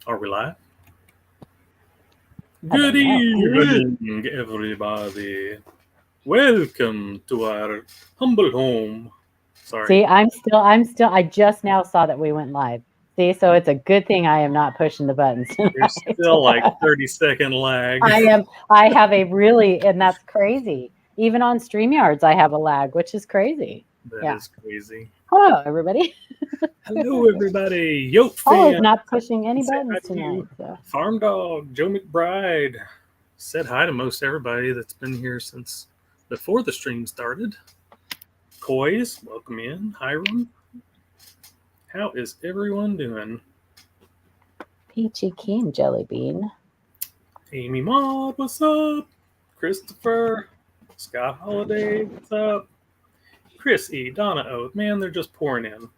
Are we live? Good evening, everybody. Welcome to our humble home. Sorry. See, I just now saw that we went live. See, so it's a good thing I am not pushing the buttons tonight. You're still like 30-second lag. I have a really, and that's crazy. Even on StreamYards, I have a lag, which is crazy. That is crazy. Hello, everybody. Hello, everybody. Yoke Paul fan. is not pushing any buttons tonight. So. Farm Dog, Joe McBride. Said hi to most everybody that's been here since before the stream started. Coys, welcome in. Hiram. How is everyone doing? Peachy Keen Jelly Bean. Amy Maud, what's up? Christopher. Scott Holiday, what's up? Chris E. Donna O. Man, they're just pouring in.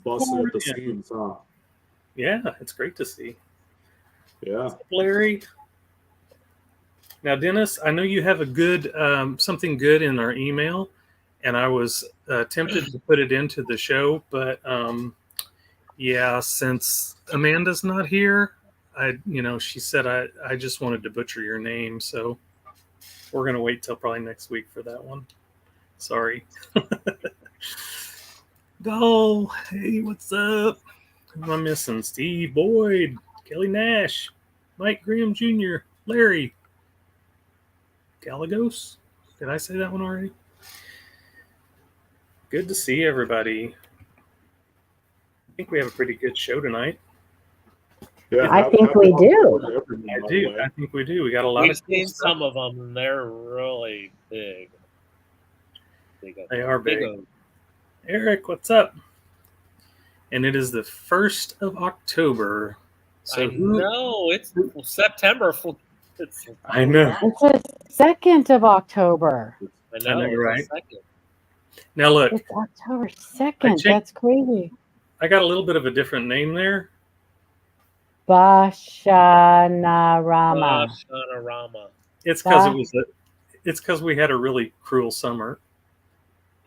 Busting at the seams, huh? Yeah, it's great to see. Yeah. Larry. Now, Dennis, I know you have a good something good in our email, and I was tempted to put it into the show, but yeah, since Amanda's not here, she said I just wanted to butcher your name, so we're gonna wait till probably next week for that one. Sorry. Oh, hey, what's up? Who am I missing? Steve Boyd, Kelly Nash, Mike Graham Jr., Larry. Galagos? Did I say that one already? Good to see everybody. I think we have a pretty good show tonight. Yeah, I think we do. I do. I think we do. We got a lot We've of seen some of them, and they're really big. They are big. Eric, what's up? And it is the 1st of October. So I know. It's September. I know. It's the 2nd of October. I know, right? Now look. It's October 2nd. That's crazy. I got a little bit of a different name there. Bashanarama. It's because we had a really cruel summer.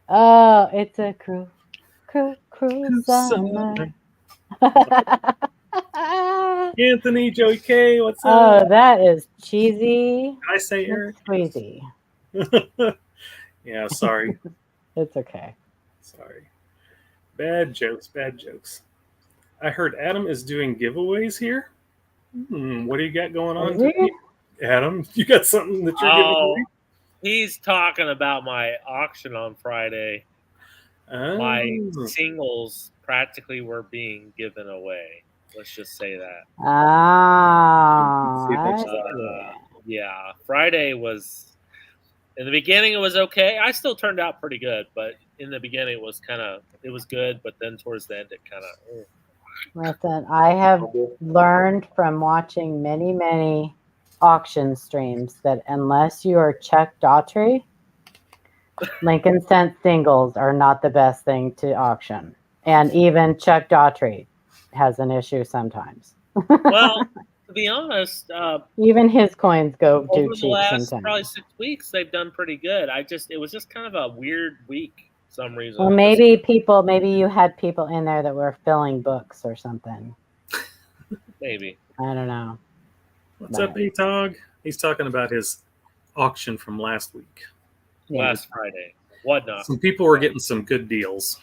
Oh, it's a cruel summer. Anthony, Joey K, what's up? Oh, that is cheesy. Did I say Eric? Crazy. Yeah, sorry. It's okay. Sorry. Bad jokes. I heard Adam is doing giveaways here. What do you got going on today? Adam, you got something that you're giving away? He's talking about my auction on Friday. Oh. My singles practically were being given away. Let's just say that. Yeah, Friday was, in the beginning it was okay. I still turned out pretty good, but in the beginning it was good, but then towards the end it kind of... Listen, I have learned from watching many auction streams that unless you are Chuck Daughtry, Lincoln Cent singles are not the best thing to auction. And even Chuck Daughtry has an issue sometimes. Well, to be honest, even his coins go too over cheap the last sometimes. Probably 6 weeks, they've done pretty good. It was just kind of a weird week for some reason. Well, maybe you had people in there that were filling books or something. Maybe. I don't know. What's up, A-Tog? He's talking about his auction from last week. Yeah. Last Friday. Whatnot. Some people were getting some good deals,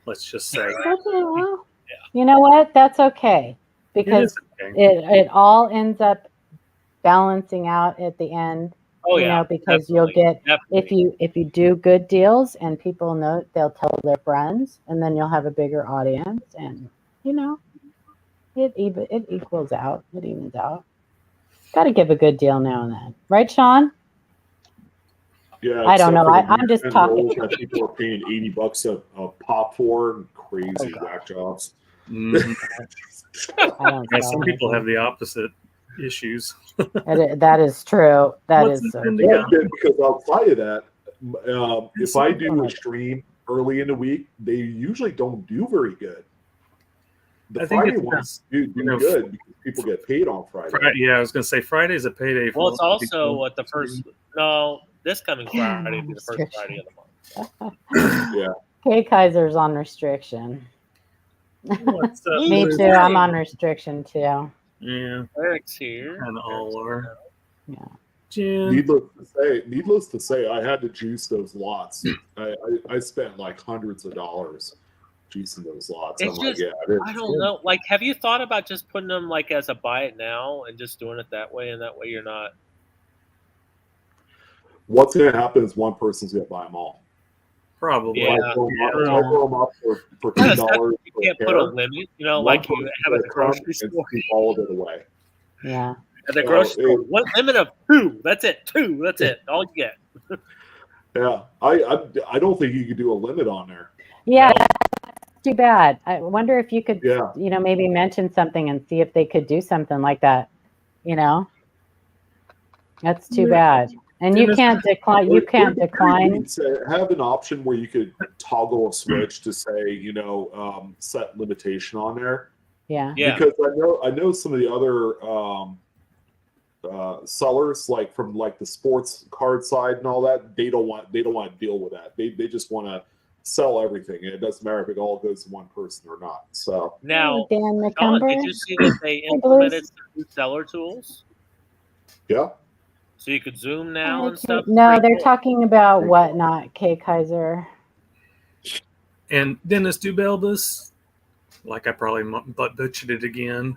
let's just say. Okay, well, you know what? That's okay. Because it all ends up balancing out at the end. Oh, yeah. Because you'll get, if you do good deals and people know, they'll tell their friends, and then you'll have a bigger audience, and it equals out. It evens out. Got to give a good deal now and then, right, Sean? Yeah, I don't know. I'm just talking. People are paying $80 a pop for crazy whack jobs. Mm-hmm. Some people have the opposite issues. That is true. That is so true. Yeah, because outside of that, if I do a stream early in the week, they usually don't do very good. The Friday ones do good because people get paid on Friday. Yeah, I was going to say Friday's a payday. Well, it's also what the first. No, this coming Friday will be the first Friday of the month. Yeah. K Kaiser's on restriction. What's up, Me Liz? too. I'm on restriction too. Yeah, Eric's here. kind of all are. Yeah. Jen, Needless to say, I had to juice those lots. I spent like hundreds of dollars juicing those lots. It's I'm like, just, yeah, I don't know. Like, have you thought about just putting them like as a buy it now and just doing it that way, and that way you're not. What's going to happen is one person's going to buy them all. probably. Yeah. If I throw them up for Yeah, $10, you can't put a limit, like you have at the grocery store. Keep all of it away. Yeah. At the grocery store, what limit of 2? That's it. 2. That's it. All you get. Yeah, I don't think you could do a limit on there. Yeah. No. That's too bad. I wonder if you could, Yeah. maybe mention something and see if they could do something like that. That's too bad. And you can't decline. You can't decline. Have an option where you could toggle a switch to say, set limitation on there. Yeah. Yeah. Because I know some of the other sellers, like from like the sports card side and all that, they don't want to deal with that. They just want to sell everything, and it doesn't matter if it all goes to one person or not. So Now, Dan John, McCumber. did you see that they implemented some new seller tools? yeah. So you could zoom now and stuff? No, Pretty they're cool. talking about whatnot, Kay Kaiser. And Dennis Dubelbus, like I probably butchered it again.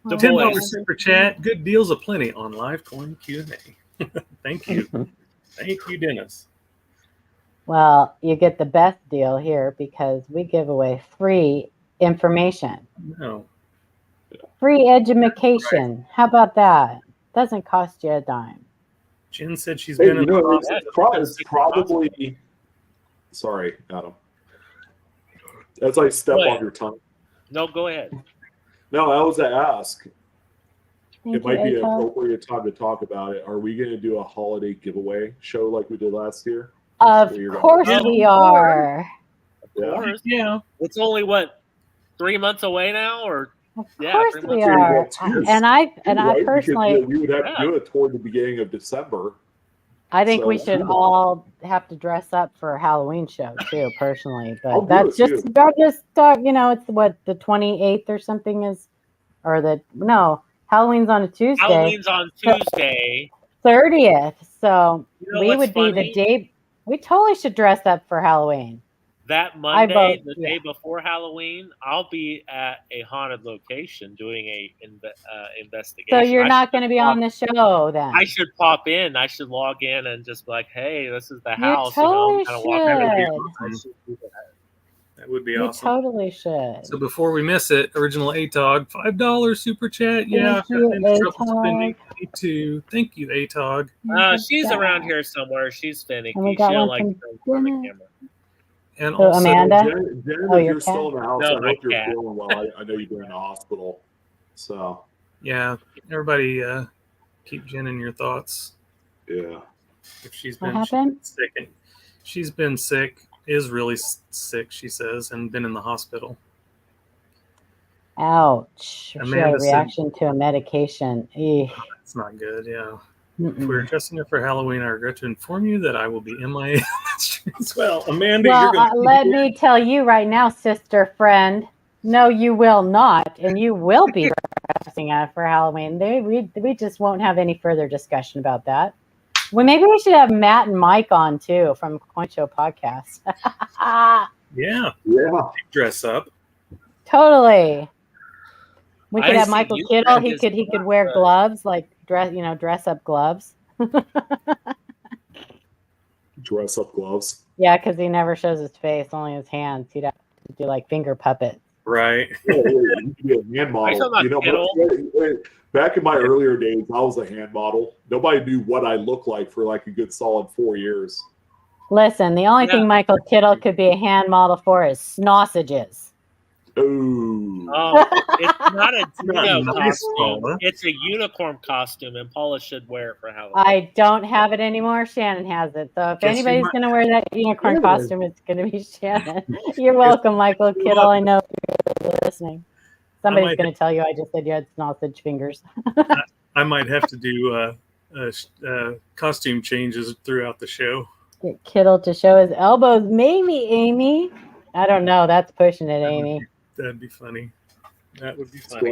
The $10 boys. super chat. Good deals aplenty on live coin Q&A. Thank you. Thank you, Dennis. Well, you get the best deal here because we give away free information. No. Free education. How about that? Doesn't cost you a dime. Jen said she's Hey, been in the hospital. it's probably. Sorry, Adam. As I step Go on ahead. your tongue. No, go ahead. No, I was to ask. Thank It might be an Ato. appropriate time to talk about it. Are we going to do a holiday giveaway show like we did last year? Of course we are. Of course. Yeah. It's only, 3 months away now? Or Of Yeah, course pretty we much. are. Well, two. And I Right? personally, Because, we would have to do it toward the beginning of December. I think we So- should all have to dress up for a Halloween show too, personally. I'll But do that's it, just, too. it's what the 28th or something is, Halloween's on a Tuesday. Halloween's on Tuesday. 30th. So You know we what's would be funny? the day. We totally should dress up for Halloween. That Monday, vote, the day before Halloween, I'll be at a haunted location doing a investigation. So you're I not should going to be pop- on the show then. I should pop in. I should log in and just be like, "Hey, this is the You house." totally kind of walk around. should. I should do that. That would be You awesome. totally should. So before we miss it, original ATOG, $5 super chat. Yeah, I've Thank gotten you, into trouble ATOG. spending money too. Thank you, ATOG. She's Yeah. around here somewhere. She's finicky. And we She got don't one like from to go on the Dennis. camera. And So, also, Amanda? Jen, Oh, if your you're still in the house, No, I my hope you're cat. feeling well. I know you've been in the hospital. So, yeah, everybody keep Jen in your thoughts. yeah. If she's What been happened? sick. She's been sick, is really sick, she says, and been in the hospital. Ouch. She had Amanda a said- reaction to a medication. Eeh. It's not good, yeah. If Mm-mm. we're dressing up for Halloween, I regret to inform you that I will be MIA as well. Amanda, Well, you're going to let me tell you right now, sister friend. No, you will not, and you will be dressing up for Halloween. We just won't have any further discussion about that. Well, maybe we should have Matt and Mike on too from Coin Show Podcast. Yeah, Yeah. dress up. Totally. We I could have see Michael you Kittle. and He his could wear glasses. gloves, like dress up gloves. Dress up gloves. Yeah, because he never shows his face, only his hands. He'd have to do like finger puppets. Right. Yeah, you could be a hand Are you model. talking about Kittle? Back in my earlier days, I was a hand model. Nobody knew what I looked like for like a good solid 4 years. Listen, the only Yeah. thing Michael Kittle could be a hand model for is sausages. Ooh. Oh, it's not a Not Dino nice, costume. Paula. It's a unicorn costume, and Paula should wear it for Halloween. I don't have it anymore. Shannon has it. So if Guess you anybody's might- going to wear that unicorn Really? costume, it's going to be Shannon. You're welcome, Michael Kittle. I know you're listening. Somebody's might- going to tell you I just said you had sausage fingers. I might have to do costume changes throughout the show. Get Kittle to show his elbows. Maybe, Amy. I don't know. That's pushing it, Amy. That'd be funny. That would be funny.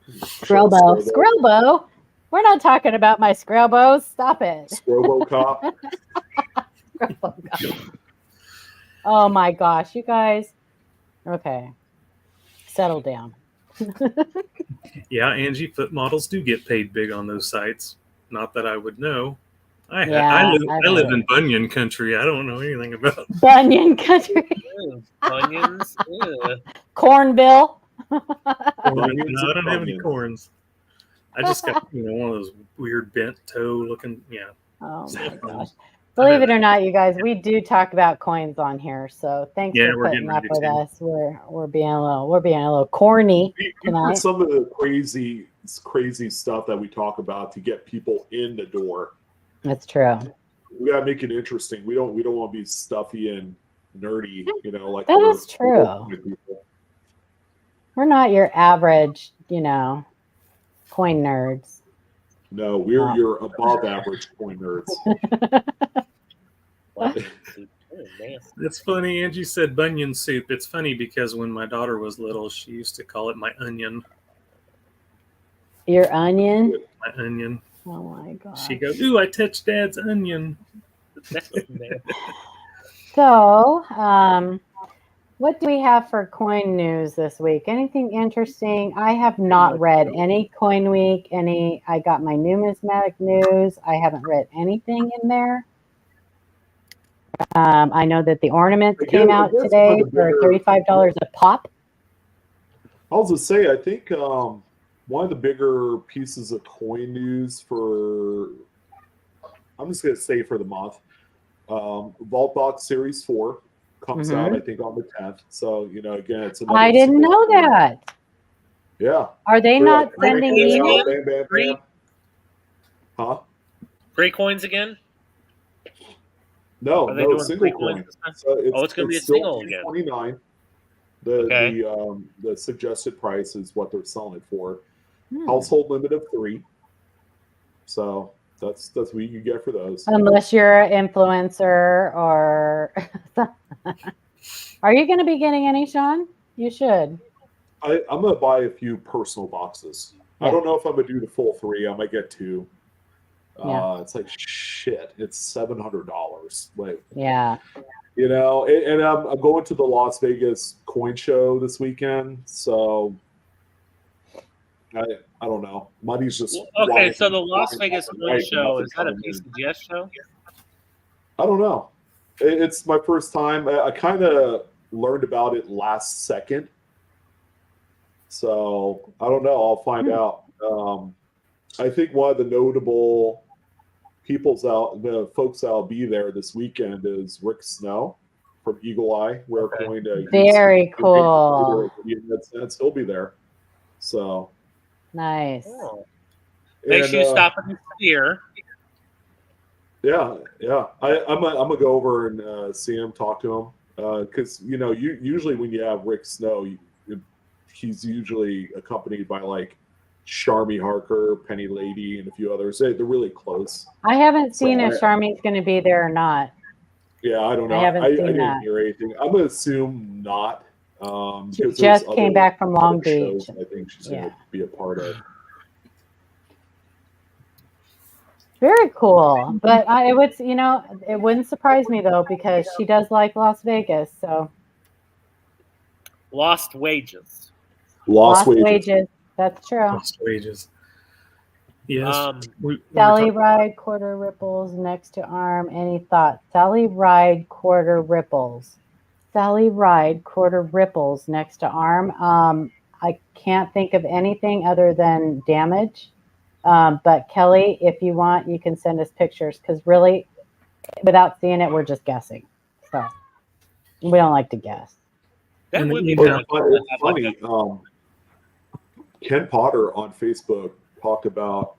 Scrobo. We're not talking about my Scrobos. Stop it. Scrobocop. Oh my gosh, you guys. Okay. Settle down. Yeah, Angie, foot models do get paid big on those sites. Not that I would know. I live in Bunyan country. I don't know anything about Bunyan country. Bunions. Cornville. corn. No, I don't have any corns. I just got one of those weird bent toe looking. Yeah. Oh my gosh. Believe it or not, you guys, we do talk about coins on here. So thanks for putting up with us. We're being a little corny tonight. Some of the crazy stuff that we talk about to get people in the door. That's true. We gotta make it interesting. We don't want to be stuffy and nerdy, like that is true. We're not your average, coin nerds. No, we're your above average coin nerds. It's funny. Angie said bunion soup. It's funny because when my daughter was little, she used to call it my onion. Your onion? My onion. Oh my gosh. She goes, "Ooh, I touched Dad's onion." So, what do we have for coin news this week? Anything interesting? I have not read any Coin Week. I got my numismatic news. I haven't read anything in there. I know that the ornaments came out today for $35 a pop. I was going to say, I think one of the bigger pieces of coin news I'm just going to say for the month, Vault Box Series 4 comes out, I think, on the 10th. So, again, it's another. I didn't know that. Yeah. Are they not sending email? Huh? Free coins again? No, single coin. So it's going to be a single again. $29. The suggested price is what they're selling it for. Household limit of 3. So that's what you get for those. Unless you're an influencer or are you going to be getting any, Sean? You should. I'm going to buy a few personal boxes. Yeah. I don't know if I'm going to do the full 3. I might get 2. It's like shit. It's $700. Like, yeah. And I'm going to the Las Vegas coin show this weekend, so I don't know. Money's just okay. So the Las Vegas coin show, is that a PCGS show? I don't know. It's my first time. I kind of learned about it last second, so I don't know. I'll find out. I think one of the notable the folks that'll be there this weekend is Rick Snow from Eagle Eye. We're going to very cool. He'll be there. So nice. Make sure you stop at the Sphere. Yeah. I'm gonna go over and see him, talk to him, because usually when you have Rick Snow, he's usually accompanied by like Charmy Harker, Penny Lady, and a few others. They're really close. I haven't seen if Charmy's going to be there or not. Yeah, I don't know. I didn't hear anything. I'm going to assume not. She just came back from Long Beach. I think she's going to be a part of. Very cool. But it wouldn't surprise me though, because she does like Las Vegas. So Lost wages. Lost wages. That's true. Lost wages. Yes. Sally Ride quarter ripples next to arm. Any thoughts? Sally Ride quarter ripples. Sally Ride quarter ripples next to arm. I can't think of anything other than damage. But Kelly, if you want, you can send us pictures, because really, without seeing it, we're just guessing. So we don't like to guess. That would be funny. Ken Potter on Facebook talked about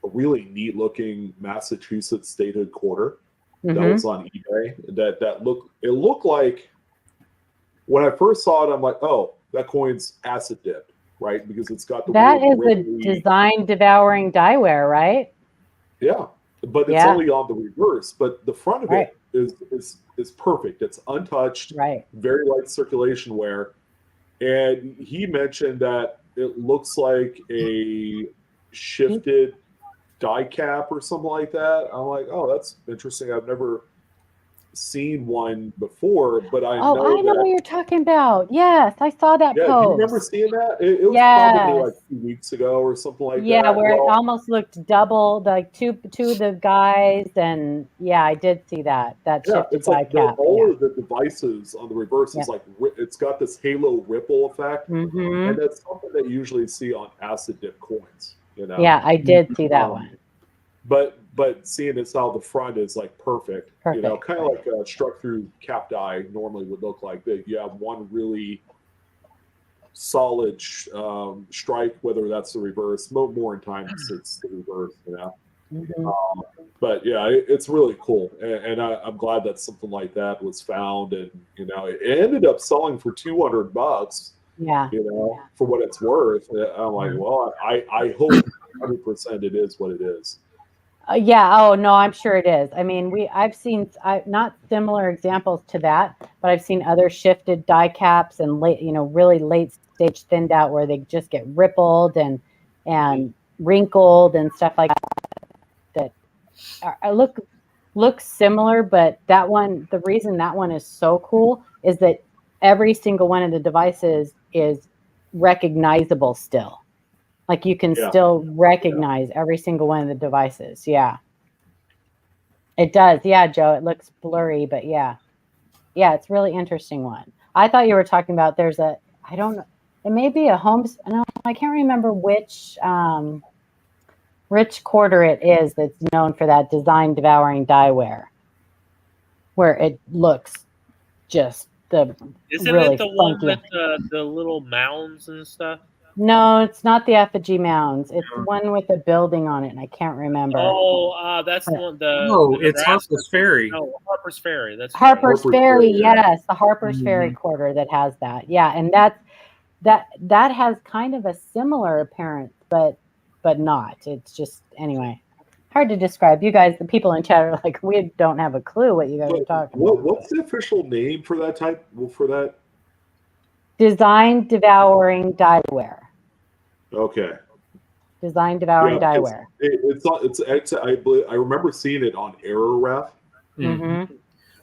a really neat looking Massachusetts statehood quarter that was on eBay. It looked like, when I first saw it, I'm like, oh, that coin's acid dipped, right? Because it's got the that is a design devouring dieware, right? Yeah, but it's only on the reverse. But the front of it is perfect. It's untouched, right? Very light circulation wear. and he mentioned that it looks like a shifted die cap or something like that. I'm like, oh, that's interesting. I've never seen one before, but I know I know that. what you're talking about. Yes, I saw that Yeah, post. do you remember seeing that? It was probably like 2 weeks ago or something like that. Yeah, where it almost looked double, like two of the guys, and yeah, I did see that. That shifted it's like die cap. all of the devices on the reverse is like it's got this halo ripple effect, Mm-hmm. and that's something that you usually see on acid dip coins. You know. Yeah, I did see that one. But seeing as how the front is like perfect, you know, kind of like a struck through cap die normally would look like that. You have one really solid strike, whether that's the reverse. More in times it's the reverse, you know. Mm-hmm. But yeah, it's really cool, and I'm glad that something like that was found, and you know, it ended up selling for $200. Yeah, you know, for what it's worth. I'm like, well, I hope 100% it is what it is. Yeah. Oh no, I'm sure it is. I mean, I've seen not similar examples to that, but I've seen other shifted die caps and really late stage thinned out where they just get rippled and wrinkled and stuff like that. I look similar, but that one, the reason that one is so cool is that every single one of the devices is recognizable still. Like you can still recognize every single one of the devices. Yeah. It does. Yeah, Joe, it looks blurry, but yeah. Yeah, it's really interesting one. I thought you were talking about I don't know. It may be a no, I can't remember which quarter it is that's known for that design devouring dieware, where it looks just Isn't really it the one with the little mounds and stuff? No, it's not the effigy mounds. It's the one with the building on it, and I can't remember. Oh, that's the one. It's Harper's Ferry. No, Harper's Ferry. That's Harper's Ferry. Yes, the Harper's Mm-hmm. Ferry quarter that has that. Yeah, and that has kind of a similar appearance, but not. It's just anyway hard to describe. You guys, the people in chat are like, we don't have a clue what you guys are talking about. What's the official name for that type? For that? Design devouring dieware. Okay. Design devouring dieware. I remember seeing it on Error Ref. Mm-hmm.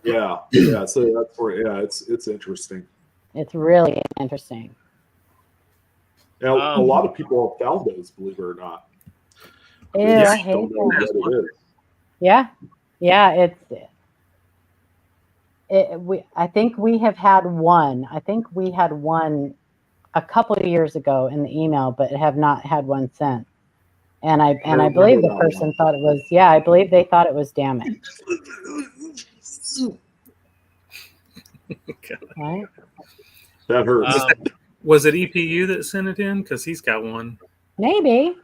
Yeah. So that's where. Yeah, it's interesting. It's really interesting. Now, a lot of people have found those, believe it or not. Yeah, I hate that. Yeah. I think we have had one. I think we had one a couple of years ago in the email, but have not had one since. And I believe the person thought it was. Yeah, I believe they thought it was damaged. Right? That hurts. Was it EPU that sent it in? Because he's got one. Maybe.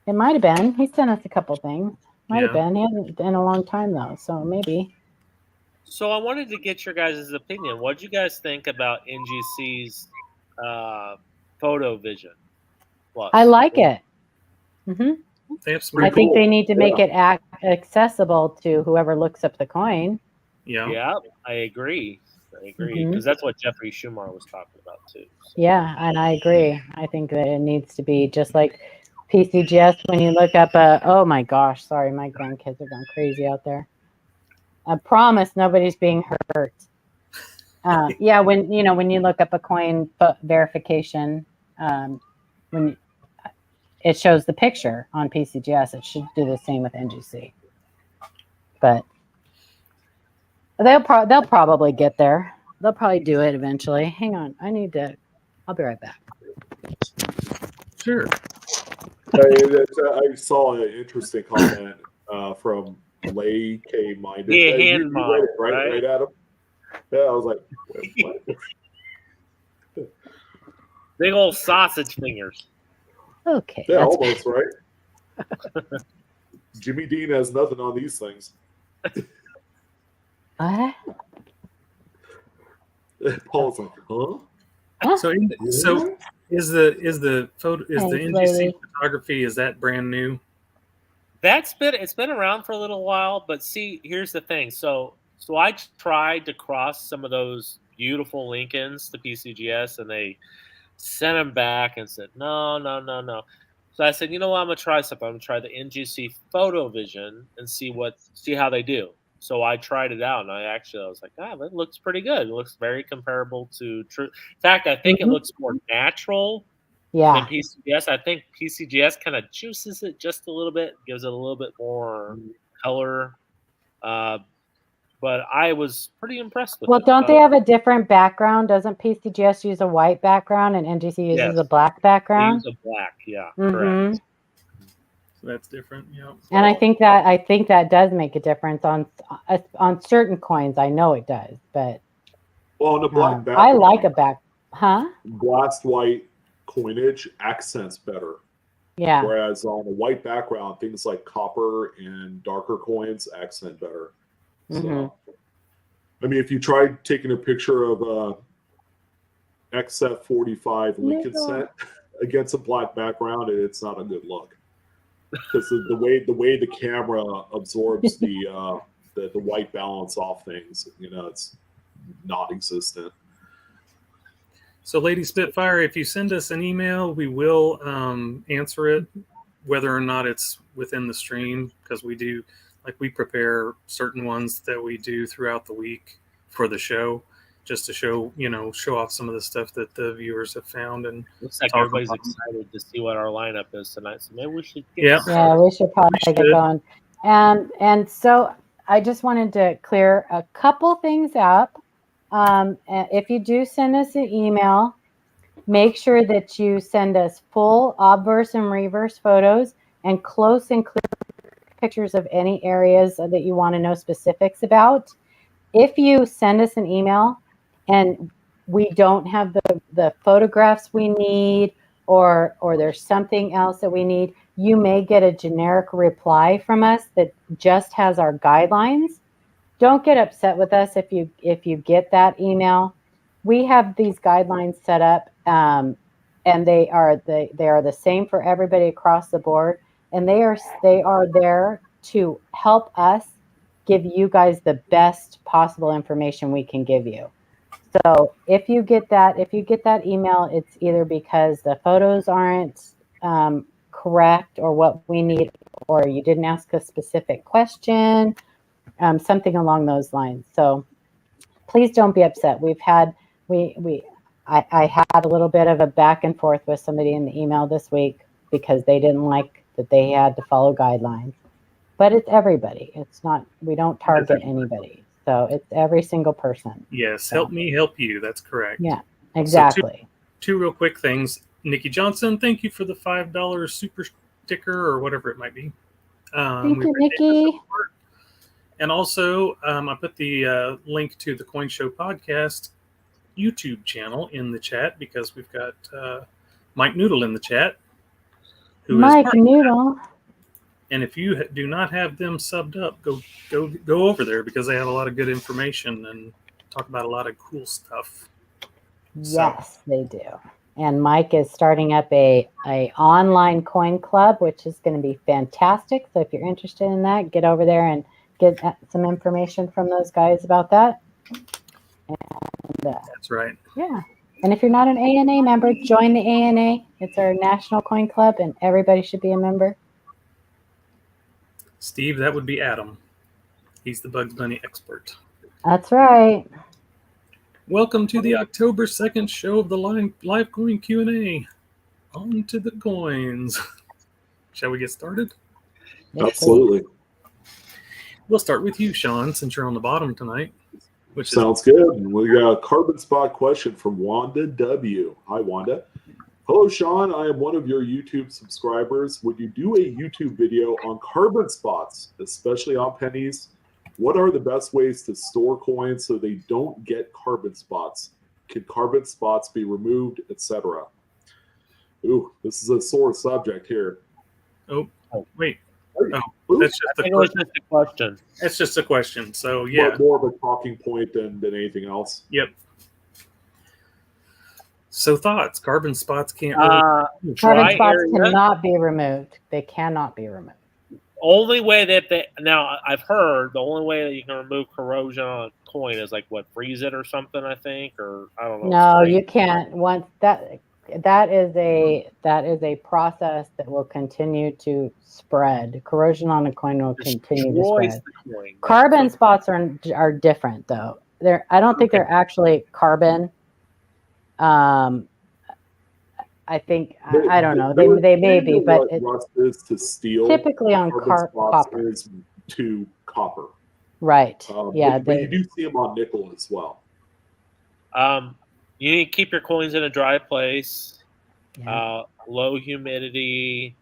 It might have been. He sent us a couple things. Might have been. He hasn't in a long time though, so maybe. So I wanted to get your guys' opinion. What do you guys think about NGC's Photo Vision Plus? I like it. Mm-hmm. I think they need to make it accessible to whoever looks up the coin. Yeah, I agree. Because that's what Jeffrey Schumar was talking about too. So. Yeah, and I agree. I think that it needs to be just like PCGS when you look up oh my gosh, sorry, my grandkids are going crazy out there. I promise nobody's being hurt. Yeah, when you look up a coin verification, when it shows the picture on PCGS, it should do the same with NGC. But they'll probably get there. They'll probably do it eventually. Hang on, I'll be right back. Sure. I saw an interesting comment from Lay K Minded. Yeah, you read it, right, Adam? Yeah, I was like, what? Big old sausage fingers. Okay. Yeah, almost right. Jimmy Dean has nothing on these things. What? Paul's like, huh? So is the NGC photography, is that brand new? It's been around for a little while, but see, here's the thing. So I tried to cross some of those beautiful Lincolns to PCGS, and they sent them back and said, no. So I said, you know what, I'm gonna try something. I'm gonna try the NGC Photo Vision and see how they do. So I tried it out, and I was like, that looks pretty good. It looks very comparable to True. In fact, I think it looks more natural than PCGS. I think PCGS kind of juices it just a little bit, gives it a little bit more color. But I was pretty impressed with it. Well, don't they have a different background? Doesn't PCGS use a white background and NGC uses a black background? They use a black, yeah, correct. So that's different, yeah. And I think that does make a difference on certain coins. I know it does, but on a black background, I like a blast white coinage accents better. Yeah. Whereas on a white background, things like copper and darker coins accent better. So, I mean, if you tried taking a picture of a XF45 Lincoln set against a black background, it's not a good look because the way the camera absorbs the white balance off things, it's non-existent. So, Lady Spitfire, if you send us an email, we will answer it, whether or not it's within the stream, because we prepare certain ones that we do throughout the week for the show, just to show off some of the stuff that the viewers have found. And looks like everybody's excited to see what our lineup is tonight. So maybe we should we should probably get going. And so I just wanted to clear a couple things up. If you do send us an email, make sure that you send us full obverse and reverse photos and close and clear pictures of any areas that you want to know specifics about. If you send us an email and we don't have the photographs we need, or there's something else that we need, you may get a generic reply from us that just has our guidelines. Don't get upset with us if you get that email. We have these guidelines set up, and they are the same for everybody across the board, and they are there to help us give you guys the best possible information we can give you. So if you get that email, it's either because the photos aren't correct or what we need, or you didn't ask a specific question, something along those lines. So please don't be upset. I had a little bit of a back and forth with somebody in the email this week because they didn't like that they had to follow guidelines. But it's everybody. It's not, we don't target anybody. So it's every single person. Yes, so. Help me help you. That's correct. Yeah, exactly. So two real quick things. Nikki Johnson, thank you for the $5 super sticker or whatever it might be. Thank you, Nikki. And also, I put the link to the Coin Show podcast YouTube channel in the chat because we've got Mike Noodle in the chat. Mike Noodle. And if you do not have them subbed up, go over there because they have a lot of good information and talk about a lot of cool stuff. Yes, they do. And Mike is starting up a online coin club, which is going to be fantastic. So if you're interested in that, get over there and get some information from those guys about that. And, that's right. Yeah. And if you're not an ANA member, join the ANA. It's our national coin club, and everybody should be a member. Steve, that would be Adam. He's the Bugs Bunny expert. That's right. Welcome to the October 2nd show of the live coin Q&A. On to the coins. Shall we get started? Absolutely. We'll start with you, Sean, since you're on the bottom tonight. Which sounds good. We got a carbon spot question from Wanda W. Hi, Wanda. Hello, Sean. I am one of your YouTube subscribers. Would you do a YouTube video on carbon spots, especially on pennies? What are the best ways to store coins so they don't get carbon spots? Can carbon spots be removed, etc.? Ooh, this is a sore subject here. Oh, wait. Oh, that's just a question. That's just a question. So, yeah. More of a talking point than anything else. Yep. So thoughts, carbon spots can't carbon spots cannot be removed. They cannot be removed. only way that I've heard the only way that you can remove corrosion on a coin is like freeze it or something, I think, or I don't know. No, you can't. Once that is a process that will continue to spread. Corrosion on a coin will continue to spread. Carbon spots are different though. I don't think they're actually carbon. I think I don't know. They may be, but rust is to steel. Typically on copper is to copper. Right. Yeah. But you do see them on nickel as well. You need to keep your coins in a dry place. Yeah. Low humidity,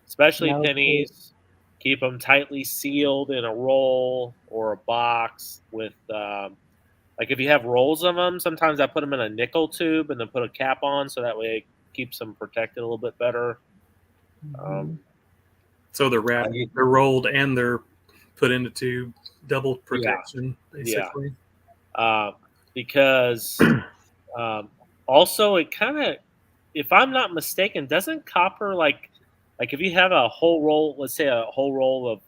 especially pennies. Keep them tightly sealed in a roll or a box with. Like if you have rolls of them, sometimes I put them in a nickel tube and then put a cap on, so that way it keeps them protected a little bit better. So they're wrapped, they're rolled, and they're put in the tube, double protection, basically. Yeah. Because also it kind of, if I'm not mistaken, doesn't copper like if you have a whole roll, let's say a whole roll of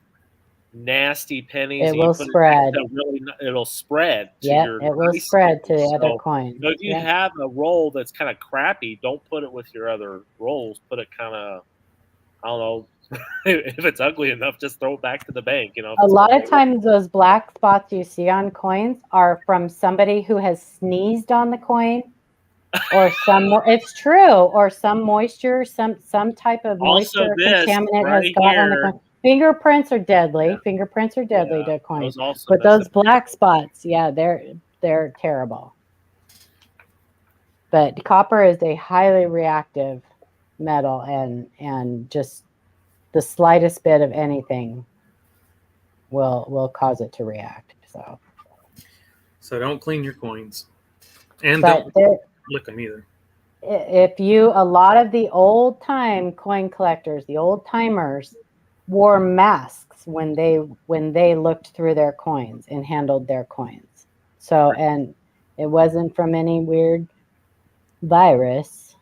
nasty pennies, it will spread. It'll spread. It will spread to the other coins. So if you have a roll that's kind of crappy, don't put it with your other rolls. Put it kind of, I don't know, if it's ugly enough, just throw it back to the bank. A lot of times, those black spots you see on coins are from somebody who has sneezed on the coin, or it's true, or some moisture, some type of moisture contaminant has got on the coin. Fingerprints are deadly. Yeah. Fingerprints are deadly to coins. But those black spots, they're terrible. But copper is a highly reactive metal, and just the slightest bit of anything will cause it to react. So don't clean your coins, and don't lick them either. A lot of the old time coin collectors, the old timers, wore masks when they looked through their coins and handled their coins. So, and it wasn't from any weird virus.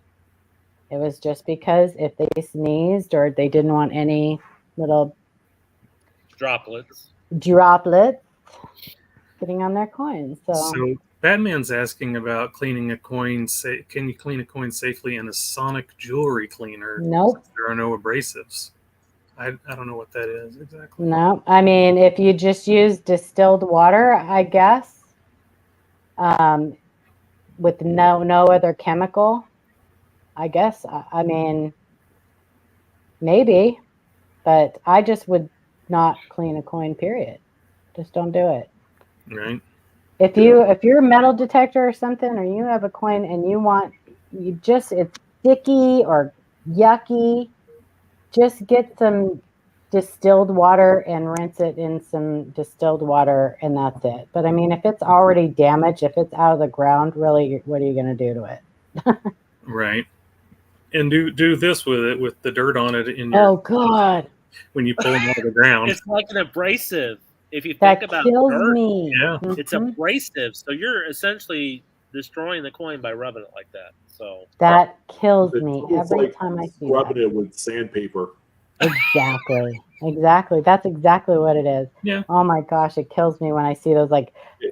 It was just because if they sneezed or they didn't want any little droplets getting on their coins. So Batman's asking about cleaning a coin. Can you clean a coin safely in a sonic jewelry cleaner? Nope. There are no abrasives. I don't know what that is exactly. No, I mean, if you just use distilled water, I guess, with no other chemical, I guess. I mean, maybe, but I just would not clean a coin, period. Just don't do it. Right. If you're a metal detector or something, or you have a coin and it's sticky or yucky, just get some distilled water and rinse it in some distilled water, and that's it. But I mean, if it's already damaged, if it's out of the ground, really, what are you going to do to it? Right. And do this with it, with the dirt on it in your. Oh God! When you pull them out of the ground, it's like an abrasive. If you that think about kills dirt, me. Yeah, it's abrasive. So you're essentially destroying the coin by rubbing it like that. So that kills me every time I see that. Rubbing it with sandpaper. Exactly. That's exactly what it is. Yeah. Oh my gosh, it kills me when I see those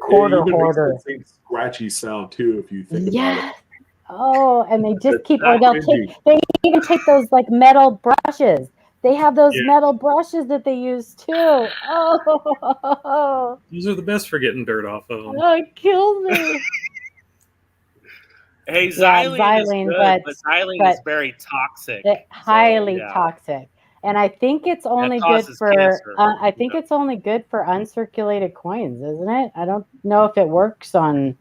quarter hoarder. Makes the same scratchy sound too, if you think about it. Oh, and they just keep, or they even take those metal brushes. They have those metal brushes that they use too. Oh, those are the best for getting dirt off of them. Oh, it kills me. Hey, xylene, but xylene is very toxic. Highly toxic. And I think it's only good for it's only good for uncirculated coins, isn't it? I don't know if it works on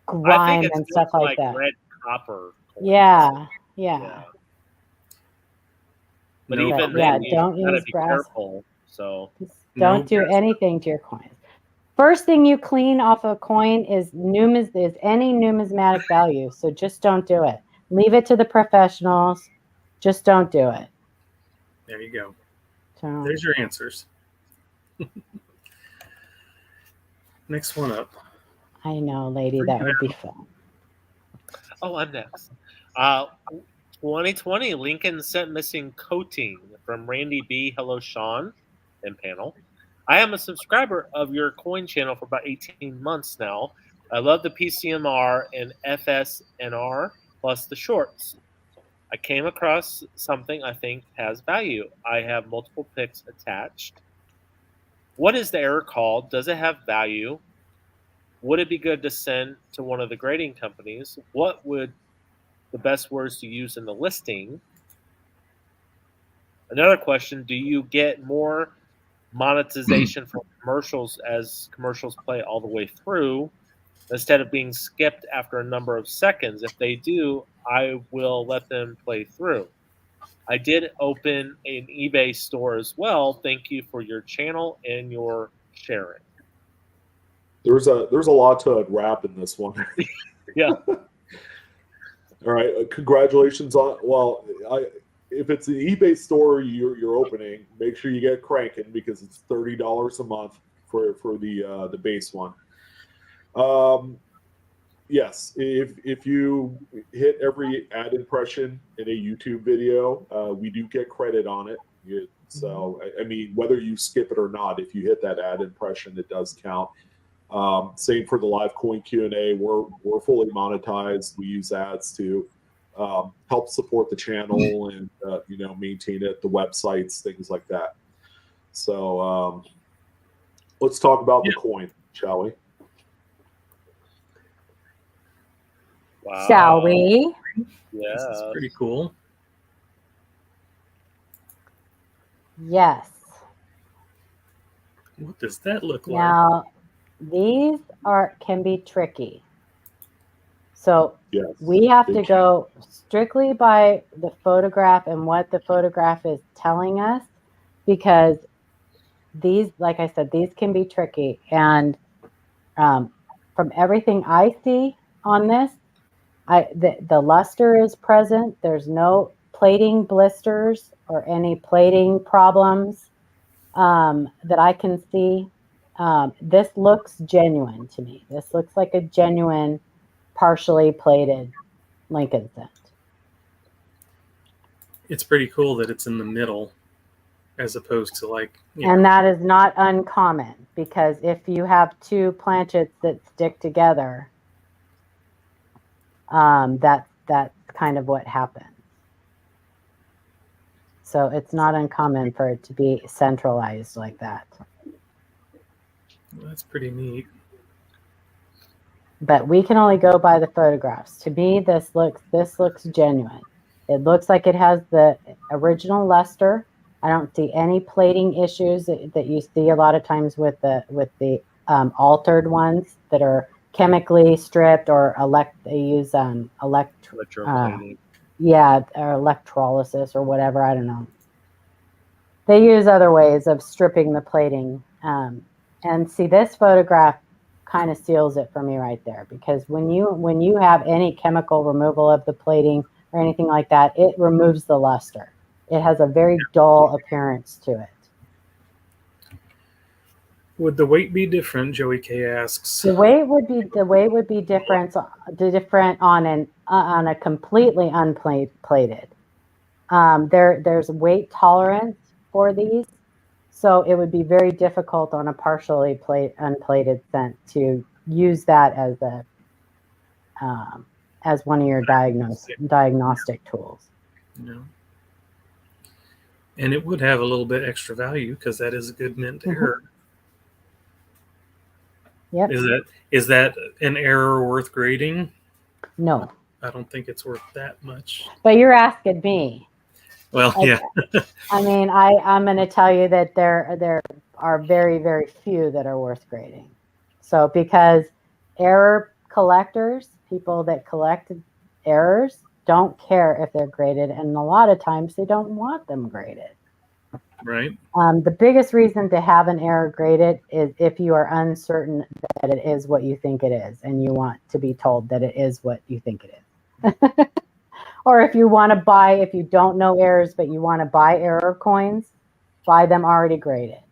grime and stuff like that. Red copper. Yeah. But even then, don't use brass. Careful, so don't do anything to your coins. First thing you clean off a coin is any numismatic value. So just don't do it. Leave it to the professionals. Just don't do it. There you go. So, there's your answers. Next one up. I know, lady. That would be fun. Oh, I'm next. 2020, Lincoln sent missing coating from Randy B. Hello, Sean, and panel. I am a subscriber of your coin channel for about 18 months now. I love the PCMR and FSNR plus the shorts. I came across something I think has value. I have multiple pics attached. What is the error called? Does it have value? Would it be good to send to one of the grading companies? What would the best words to use in the listing? Another question, do you get more monetization from commercials as commercials play all the way through instead of being skipped after a number of seconds? If they do, I will let them play through. I did open an eBay store as well. Thank you for your channel and your sharing. There's a lot to unwrap in this one. Yeah. All right. Congratulations on. Well, if it's an eBay store you're opening, make sure you get cranking because it's $30 a month for the base one. Yes, if you hit every ad impression in a YouTube video, we do get credit on it. So I mean, whether you skip it or not, if you hit that ad impression, it does count. Same for the live coin Q&A. We're fully monetized. We use ads to help support the channel and maintain it, the websites, things like that. So let's talk about the coin, shall we? Wow. Shall we? Yeah. This is pretty cool. Yes. What does that look like? Now, these can be tricky. So Yes, we have to go strictly by the photograph and what the photograph is telling us, because these, like I said, these can be tricky. And from everything I see on this, the luster is present. There's no plating blisters or any plating problems that I can see. This looks genuine to me. This looks like a genuine, partially plated Lincoln cent. It's pretty cool that it's in the middle as opposed to like... And that is not uncommon, because if you have two planchets that stick together, that's kind of what happens. So it's not uncommon for it to be centralized like that. Well, that's pretty neat. But we can only go by the photographs. To me, this looks genuine. It looks like it has the original luster. I don't see any plating issues that you see a lot of times with the altered ones that are chemically stripped or they use Electroplating. or electrolysis or whatever. I don't know. They use other ways of stripping the plating. And see, this photograph kind of seals it for me right there, because when you have any chemical removal of the plating or anything like that, it removes the luster. It has a very dull appearance to it. Would the weight be different? Joey K asks. The weight would be different on a completely unplated. There's weight tolerance for these, so it would be very difficult on a partially unplated cent to use that as one of your diagnostic tools. No. And it would have a little bit extra value because that is a good mint error. Yep. Is that an error worth grading? No. I don't think it's worth that much. But you're asking me. Well, yeah. I mean, I'm going to tell you that there are very, very few that are worth grading. So because error collectors, people that collect errors, don't care if they're graded, and a lot of times they don't want them graded. Right. The biggest reason to have an error graded is if you are uncertain that it is what you think it is, and you want to be told that it is what you think it is. Or if you want to buy, if you don't know errors, but you want to buy error coins, buy them already graded,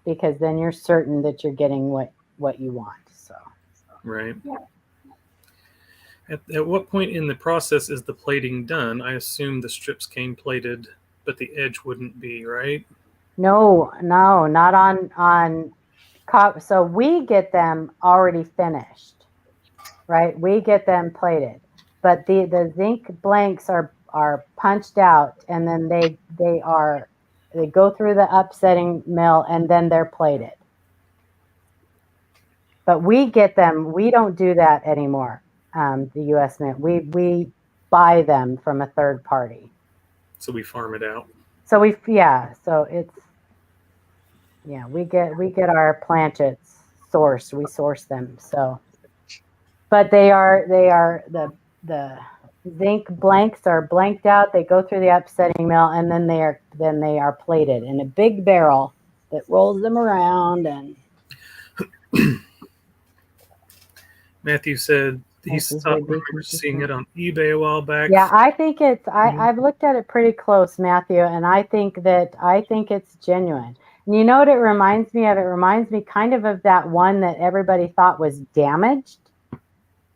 because then you're certain that you're getting what you want. So. Right. Yeah. At what point in the process is the plating done? I assume the strips came plated, but the edge wouldn't be, right? No, not on so we get them already finished, right? We get them plated, but the zinc blanks are punched out, and then they go through the upsetting mill, and then they're plated. But we get them. We don't do that anymore. The U.S. Mint. We buy them from a third party. So we farm it out. So we get our planchets sourced. We source them. So, but they are the zinc blanks are blanked out. They go through the upsetting mill, and then they are plated in a big barrel that rolls them around. And Matthew said he stopped seeing it on eBay a while back. Yeah, I think it's. I've looked at it pretty close, Matthew, and I think it's genuine. And you know what it reminds me of? It reminds me kind of that one that everybody thought was damaged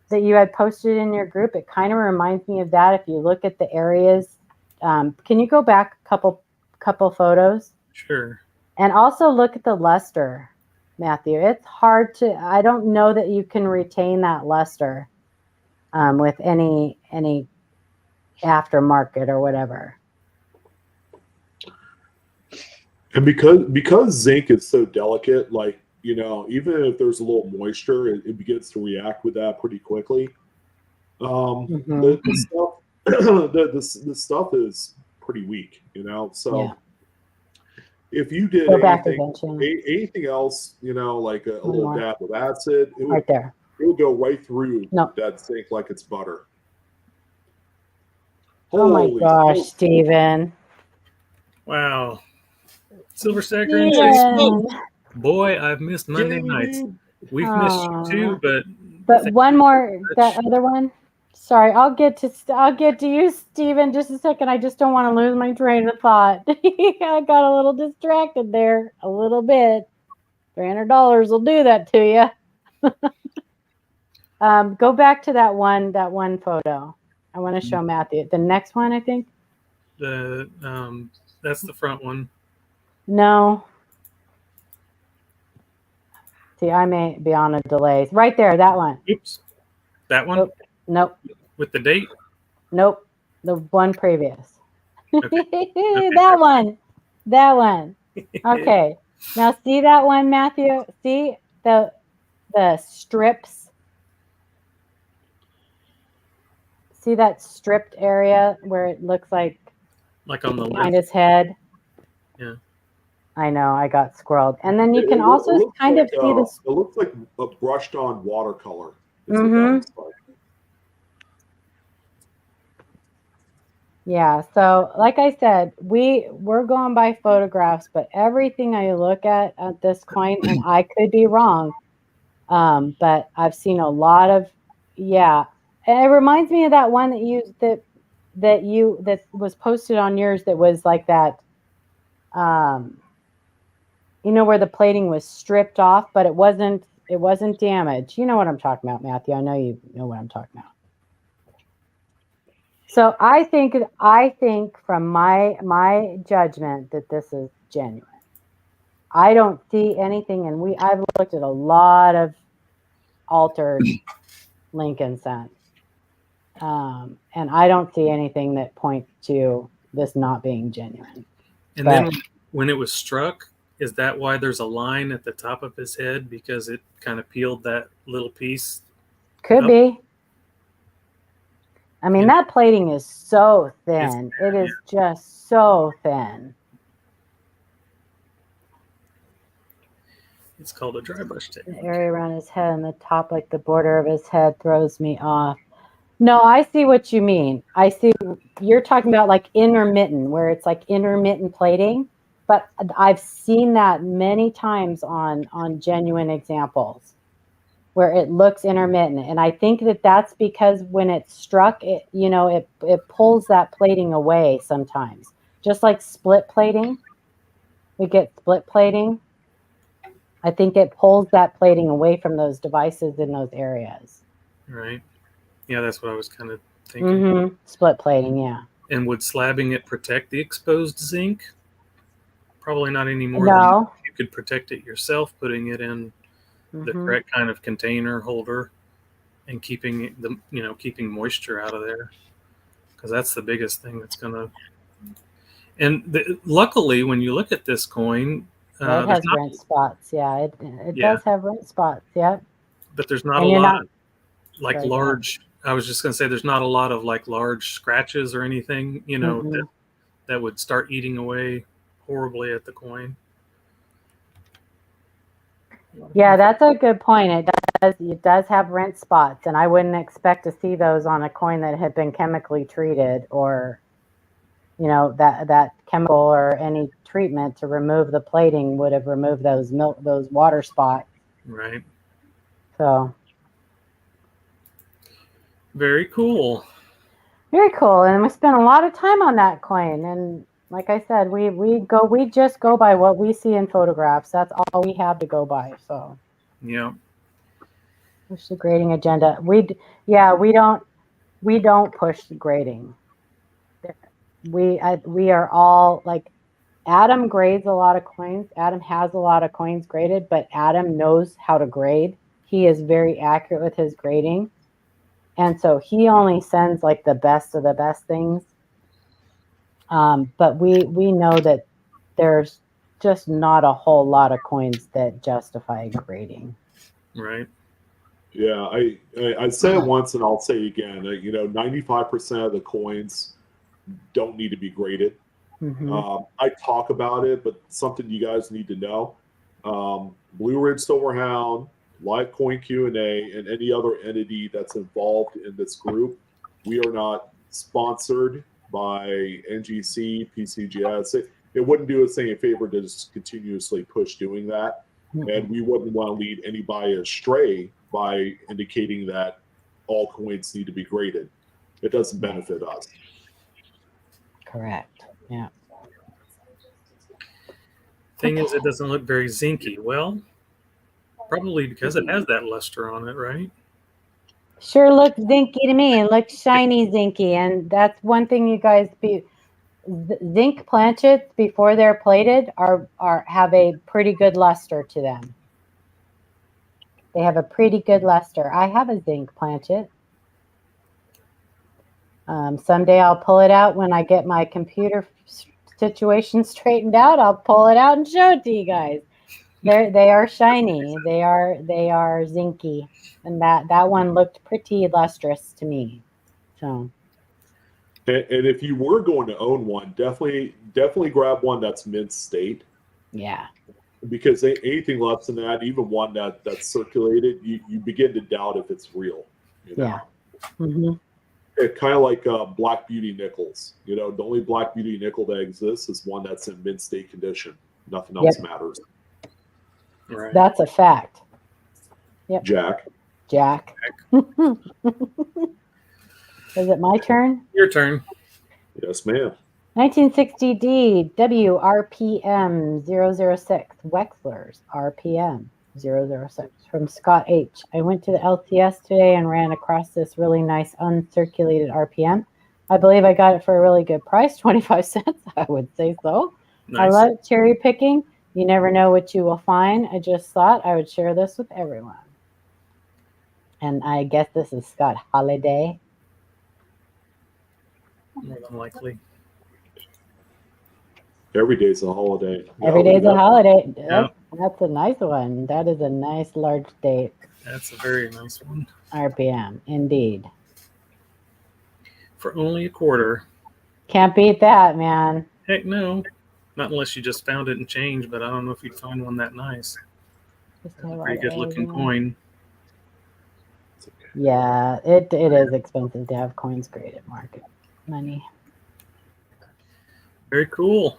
that you had posted in your group. It kind of reminds me of that. If you look at the areas, can you go back a couple photos? Sure. And also look at the luster, Matthew. It's hard to. I don't know that you can retain that luster with any aftermarket or whatever. And because zinc is so delicate, like, you know, even if there's a little moisture, it begins to react with that pretty quickly. The stuff is pretty weak, you know. So yeah. If you did anything else, you know, like a little dab of acid, it would go right through that zinc like it's butter. Oh my gosh, Steven. Wow. Silver Stacker, boy, I've missed Monday nights. We've missed you too, but one more, that other one. Sorry, I'll get to you, Steven, just a second. I just don't want to lose my train of thought. I got a little distracted there, a little bit. $300 will do that to you. Go back to that one photo. I want to show Matthew. The next one, I think. That's the front one. No. See, I may be on a delay. Right there, that one. Oops. That one? Nope. With the date? Nope. The one previous. Okay. That one. Okay. Now see that one, Matthew? See the strips? See that stripped area where it looks like on the behind his head? Yeah. I know, I got squirreled. And then you can also kind of see this. It looks like a brushed on watercolor. Yeah, so like I said, we're going by photographs, but everything I look at this coin, and I could be wrong, but I've seen a lot of, and it reminds me of that one that was posted on yours that was like that, you know, where the plating was stripped off, but it wasn't damaged. You know what I'm talking about, Matthew. I know you know what I'm talking about. So I think from my judgment that this is genuine. I don't see anything, and I've looked at a lot of altered Lincoln cents, and I don't see anything that points to this not being genuine. And then when it was struck, is that why there's a line at the top of his head, because it kind of peeled that little piece? Could be. I mean, that plating is so thin. It is just so thin. It's called a dry brush technique. The area around his head and the top, like the border of his head, throws me off. No, I see what you mean. I see you're talking about like intermittent, where it's like intermittent plating. But I've seen that many times on genuine examples, where it looks intermittent. And I think that's because when it's struck, it pulls that plating away sometimes. Just like split plating. We get split plating. I think it pulls that plating away from those devices in those areas. Right. Yeah, that's what I was kind of thinking. Split plating, yeah. And would slabbing it protect the exposed zinc? Probably not any more No. than you could protect it yourself, putting it in the correct kind of container holder and keeping keeping moisture out of there, because that's the biggest thing that's going to. And luckily, when you look at this coin, it has rent spots. Yeah, it does have rent spots. Yep. But there's not a lot of like large. I was just going to say there's not a lot of like large scratches or anything, that would start eating away horribly at the coin. Yeah, that's a good point. It does have rent spots, and I wouldn't expect to see those on a coin that had been chemically treated, or that chemical or any treatment to remove the plating would have removed those water spots. Right. So very cool. Very cool. And we spent a lot of time on that coin, and like I said, we just go by what we see in photographs. That's all we have to go by. So yeah. Push the grading agenda. We don't push the grading. We are all like, Adam grades a lot of coins. Adam has a lot of coins graded, but Adam knows how to grade. He is very accurate with his grading. And so he only sends like the best of the best things. But we know that there's just not a whole lot of coins that justify grading. Right. Yeah, I said it once and I'll say it again. 95% of the coins don't need to be graded. I talk about it, but something you guys need to know. Blue Ridge Silverhound, Live Coin Q&A, and any other entity that's involved in this group, we are not sponsored by NGC, PCGS. It wouldn't do us any favor to just continuously push doing that. And we wouldn't want to lead anybody astray by indicating that all coins need to be graded. It doesn't benefit us. Correct. Yeah. Thing is, it doesn't look very zinky. Well, probably because it has that luster on it, right? Sure looks zinky to me. It looks shiny zinky. And that's one thing you guys zinc planchets before they're plated have a pretty good luster to them. They have a pretty good luster. I have a zinc planchet. Someday I'll pull it out when I get my computer situation straightened out. I'll pull it out and show it to you guys. They are shiny. They are zinky, and that one looked pretty lustrous to me. So. And if you were going to own one, definitely grab one that's mint state. Yeah. Because anything less than that, even one that's circulated, you begin to doubt if it's real. Yeah. Mm-hmm. Kind of like Black Beauty nickels. The only Black Beauty nickel that exists is one that's in mint state condition. Nothing else matters. Right. That's a fact. Yep. Jack. Is it my turn? Your turn. Yes, ma'am. 1960D WRPM 006 Wexler's RPM 006 from Scott H. I went to the LCS today and ran across this really nice uncirculated RPM. I believe I got it for a really good price, 25 cents. I would say so. Nice. I love cherry picking. You never know what you will find. I just thought I would share this with everyone. And I guess this is Scott Holiday. More than likely. Every day's a holiday. Every day's a holiday. Yep. That's a nice one. That is a nice large date. That's a very nice one. RPM, indeed. For only a quarter. Can't beat that, man. Heck no. Not unless you just found it in change, but I don't know if you'd find one that nice. Pretty good looking coin. Yeah, it is expensive to have coins graded market money. Very cool.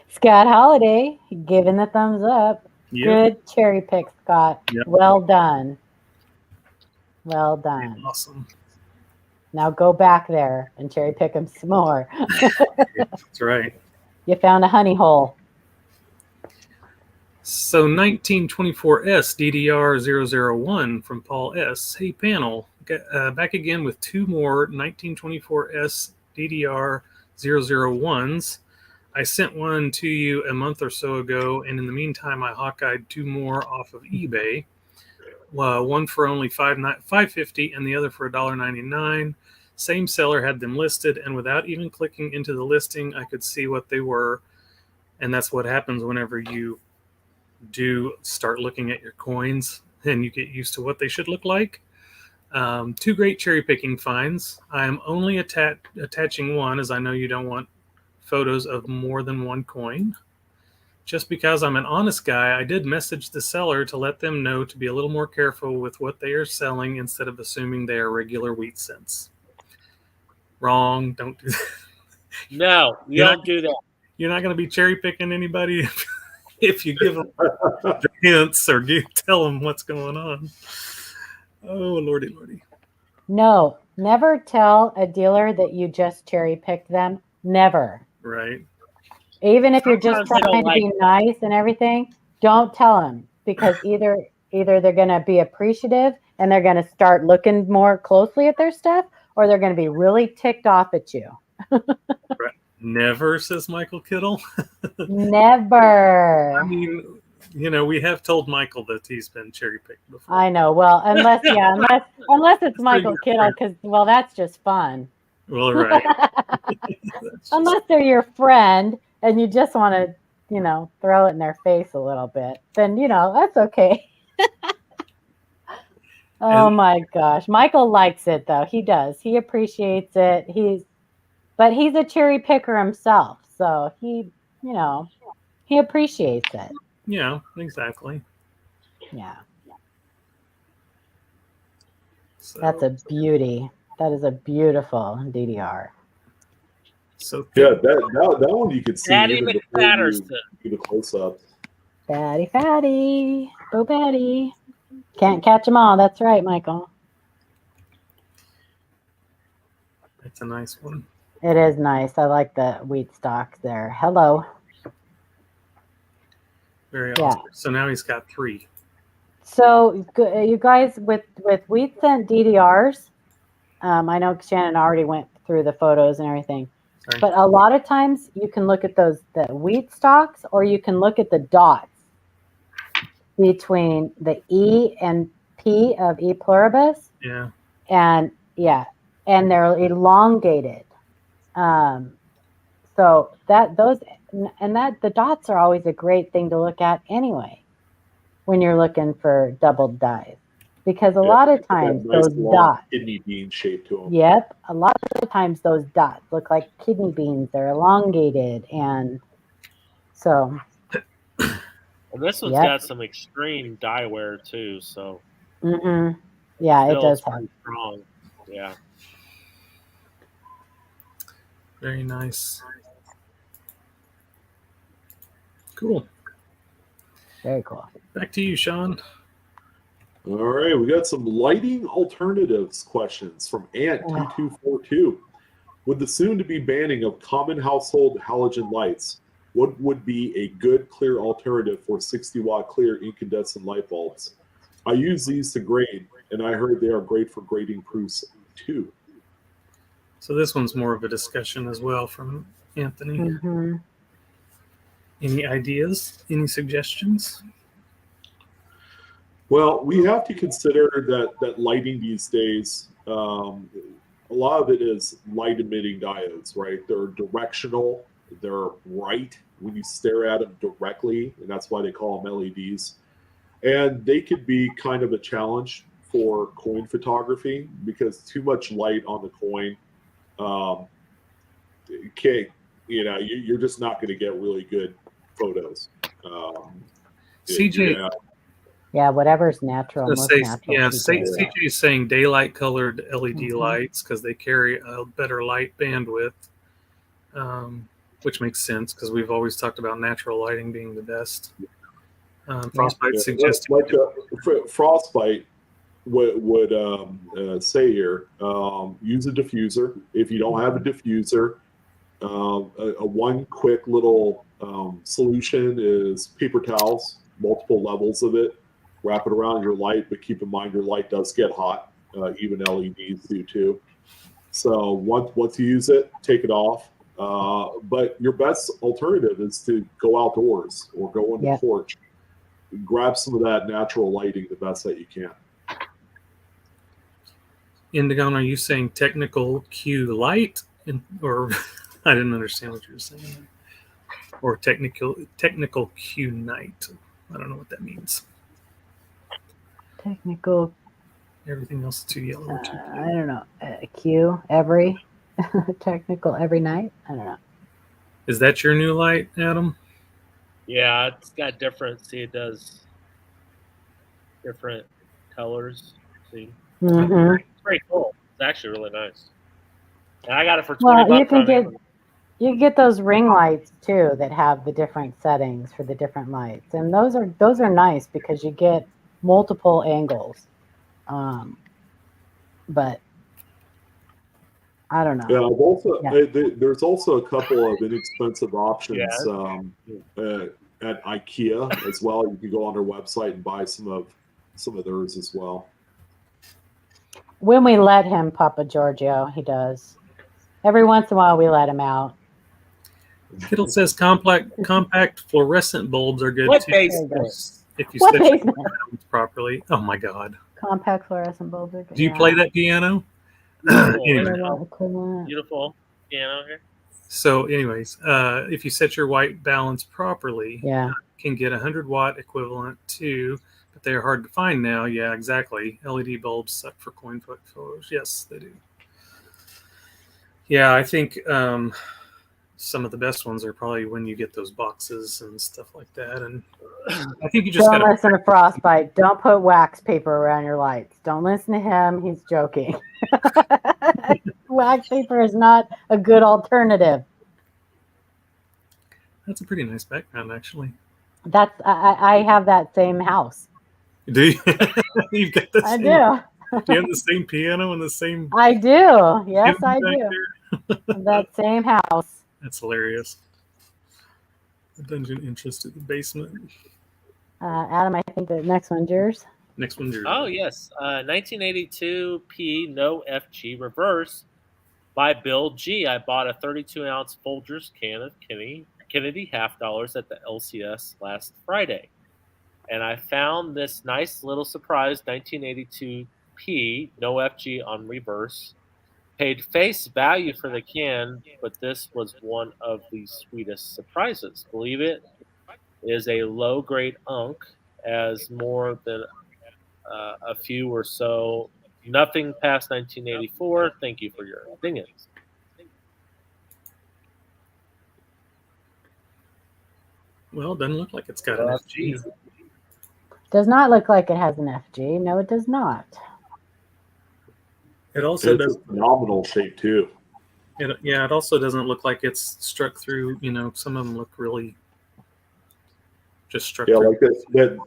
Scott Holiday giving the thumbs up. Yep. Good cherry pick, Scott. Yep. Well done. Well done. Awesome. Now go back there and cherry pick them some more. That's right. You found a honey hole. So 1924S DDR001 from Paul S. Hey panel, back again with two more 1924S DDR001s. I sent one to you a month or so ago, and in the meantime, I hawkeyed two more off of eBay. One for only $5.50 and the other for $1.99. Same seller had them listed, and without even clicking into the listing, I could see what they were. And that's what happens whenever you do start looking at your coins and you get used to what they should look like. Two great cherry picking finds. I am only attaching one, as I know you don't want photos of more than one coin. Just because I'm an honest guy, I did message the seller to let them know to be a little more careful with what they are selling instead of assuming they are regular wheat cents. Wrong. Don't do that. No, you don't do that. You're not going to be cherry picking anybody if you give them hints or tell them what's going on. Oh, lordy, lordy. No, never tell a dealer that you just cherry picked them. Never. Right. Even if you're just Sometimes they trying don't to be nice and everything, don't tell them, because either they're going to be appreciative and they're going to start looking more closely at their stuff, or they're going to be really ticked off at you. Right. Never, says Michael Kittle. Never. I mean, we have told Michael that he's been cherry picked before. I know. Well, unless it's Michael Kittle, because that's just fun. Well, right. Unless they're your friend and you just want to, throw it in their face a little bit, then that's okay. Oh my gosh, Michael likes it though. He does. He appreciates it. But he's a cherry picker himself, so he appreciates it. Yeah, exactly. Yeah. So, that's a beauty. That is a beautiful DDR. So yeah, that one you could see Patty even before you McPatterson. do the close-ups. Fatty. Bo Patty. Can't catch them all. That's right, Michael. It's a nice one. It is nice. I like the wheat stalk there. Hello. Very awesome. So now he's got 3. So you guys, with wheat scent DDRs, I know Shannon already went through the photos and everything, but a lot of times you can look at the wheat stalks, or you can look at the dots between the E and P of E pluribus. Yeah. And they're elongated. So the dots are always a great thing to look at anyway when you're looking for doubled dyes, because a lot of times nice those dots, kidney bean shape to them. Yep, a lot of times those dots look like kidney beans. They're elongated, and so. And this one's got some extreme dye wear too, so. Mm-hmm. Yeah, it does have. Strong. Yeah. Very nice. Cool. Very cool. Back to you, Sean. All right, we got some lighting alternatives questions from Ant2242. With the soon-to-be banning of common household halogen lights, what would be a good clear alternative for 60-watt clear incandescent light bulbs? I use these to grade, and I heard they are great for grading proofs too. So this one's more of a discussion as well from Anthony. Mm-hmm. Any ideas? Any suggestions? Well, we have to consider that lighting these days, a lot of it is light emitting diodes, right? They're directional, they're bright when you stare at them directly, and that's why they call them LEDs. And they could be kind of a challenge for coin photography, because too much light on the coin, you're just not going to get really good photos. CJ. Yeah, whatever's natural. CJ is saying daylight colored LED lights because they carry a better light bandwidth, which makes sense because we've always talked about natural lighting being the best. Frostbite suggests Frostbite would say here, use a diffuser. If you don't have a diffuser, a one quick little solution is paper towels. multiple levels of it. Wrap it around your light, but keep in mind your light does get hot. Even LEDs do too. So once you use it, take it off. But your best alternative is to go outdoors or go on the porch. Grab some of that natural lighting the best that you can. Indigo, are you saying technical Q light, or I didn't understand what you were saying, or technical Q night? I don't know what that means. Technical. Everything else is too yellow or too blue. I don't know. Q every technical every night. I don't know. Is that your new light, Adam? Yeah, it's got different. See, it does different colors. See, Mm-hmm. it's pretty cool. It's actually really nice. And I got it for $20. You can get those ring lights too that have the different settings for the different lights, and those are nice because you get multiple angles. But I don't know. Yeah, there's also a couple of inexpensive options at IKEA as well. You can go on their website and buy some of theirs as well. When we let him, Papa Giorgio, he does. Every once in a while, we let him out. Kittle says compact fluorescent bulbs are good too. If you set your balance properly. Oh my God. Compact fluorescent bulbs are good. Do you play that piano? Beautiful piano here. So anyways, if you set your white balance properly, you can get 100-watt equivalent to, but they're hard to find now. Yeah, exactly. LED bulbs suck for coin photos. Yes, they do. Yeah, I think some of the best ones are probably when you get those boxes and stuff like that. And I think you just don't listen to Frostbite. Don't put wax paper around your lights. Don't listen to him. He's joking. Wax paper is not a good alternative. That's a pretty nice background, actually. I have that same house. Do you? You've got the same, I do. Do you have the same piano and the same? I do. Yes, I do. That same house. That's hilarious. The dungeon interest in the basement. Adam, I think the next one's yours. Next one's yours. Oh, yes. 1982 P No FG reverse by Bill G. I bought a 32-ounce Folgers can of Kennedy half dollars at the LCS last Friday. And I found this nice little surprise 1982 P No FG on reverse. Paid face value for the can, but this was one of the sweetest surprises. Believe it is a low-grade unk, as more than a few or so. Nothing past 1984. Thank you for your opinions. Well, it doesn't look like it's got an FG. Does not look like it has an FG. No, it does not. It also does a phenomenal shape too. It also doesn't look like it's struck through. You know, some of them look really just struck through. Like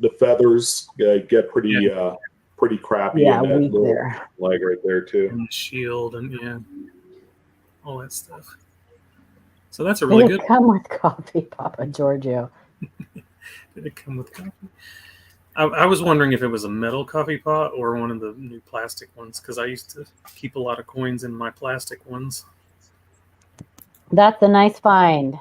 the feathers get pretty pretty crappy. Yeah, in weak there. Leg right there too. And the shield and all that stuff. So that's a really good. Did it come with coffee, Papa Giorgio? Did it come with coffee? I was wondering if it was a metal coffee pot or one of the new plastic ones, because I used to keep a lot of coins in my plastic ones. That's a nice find.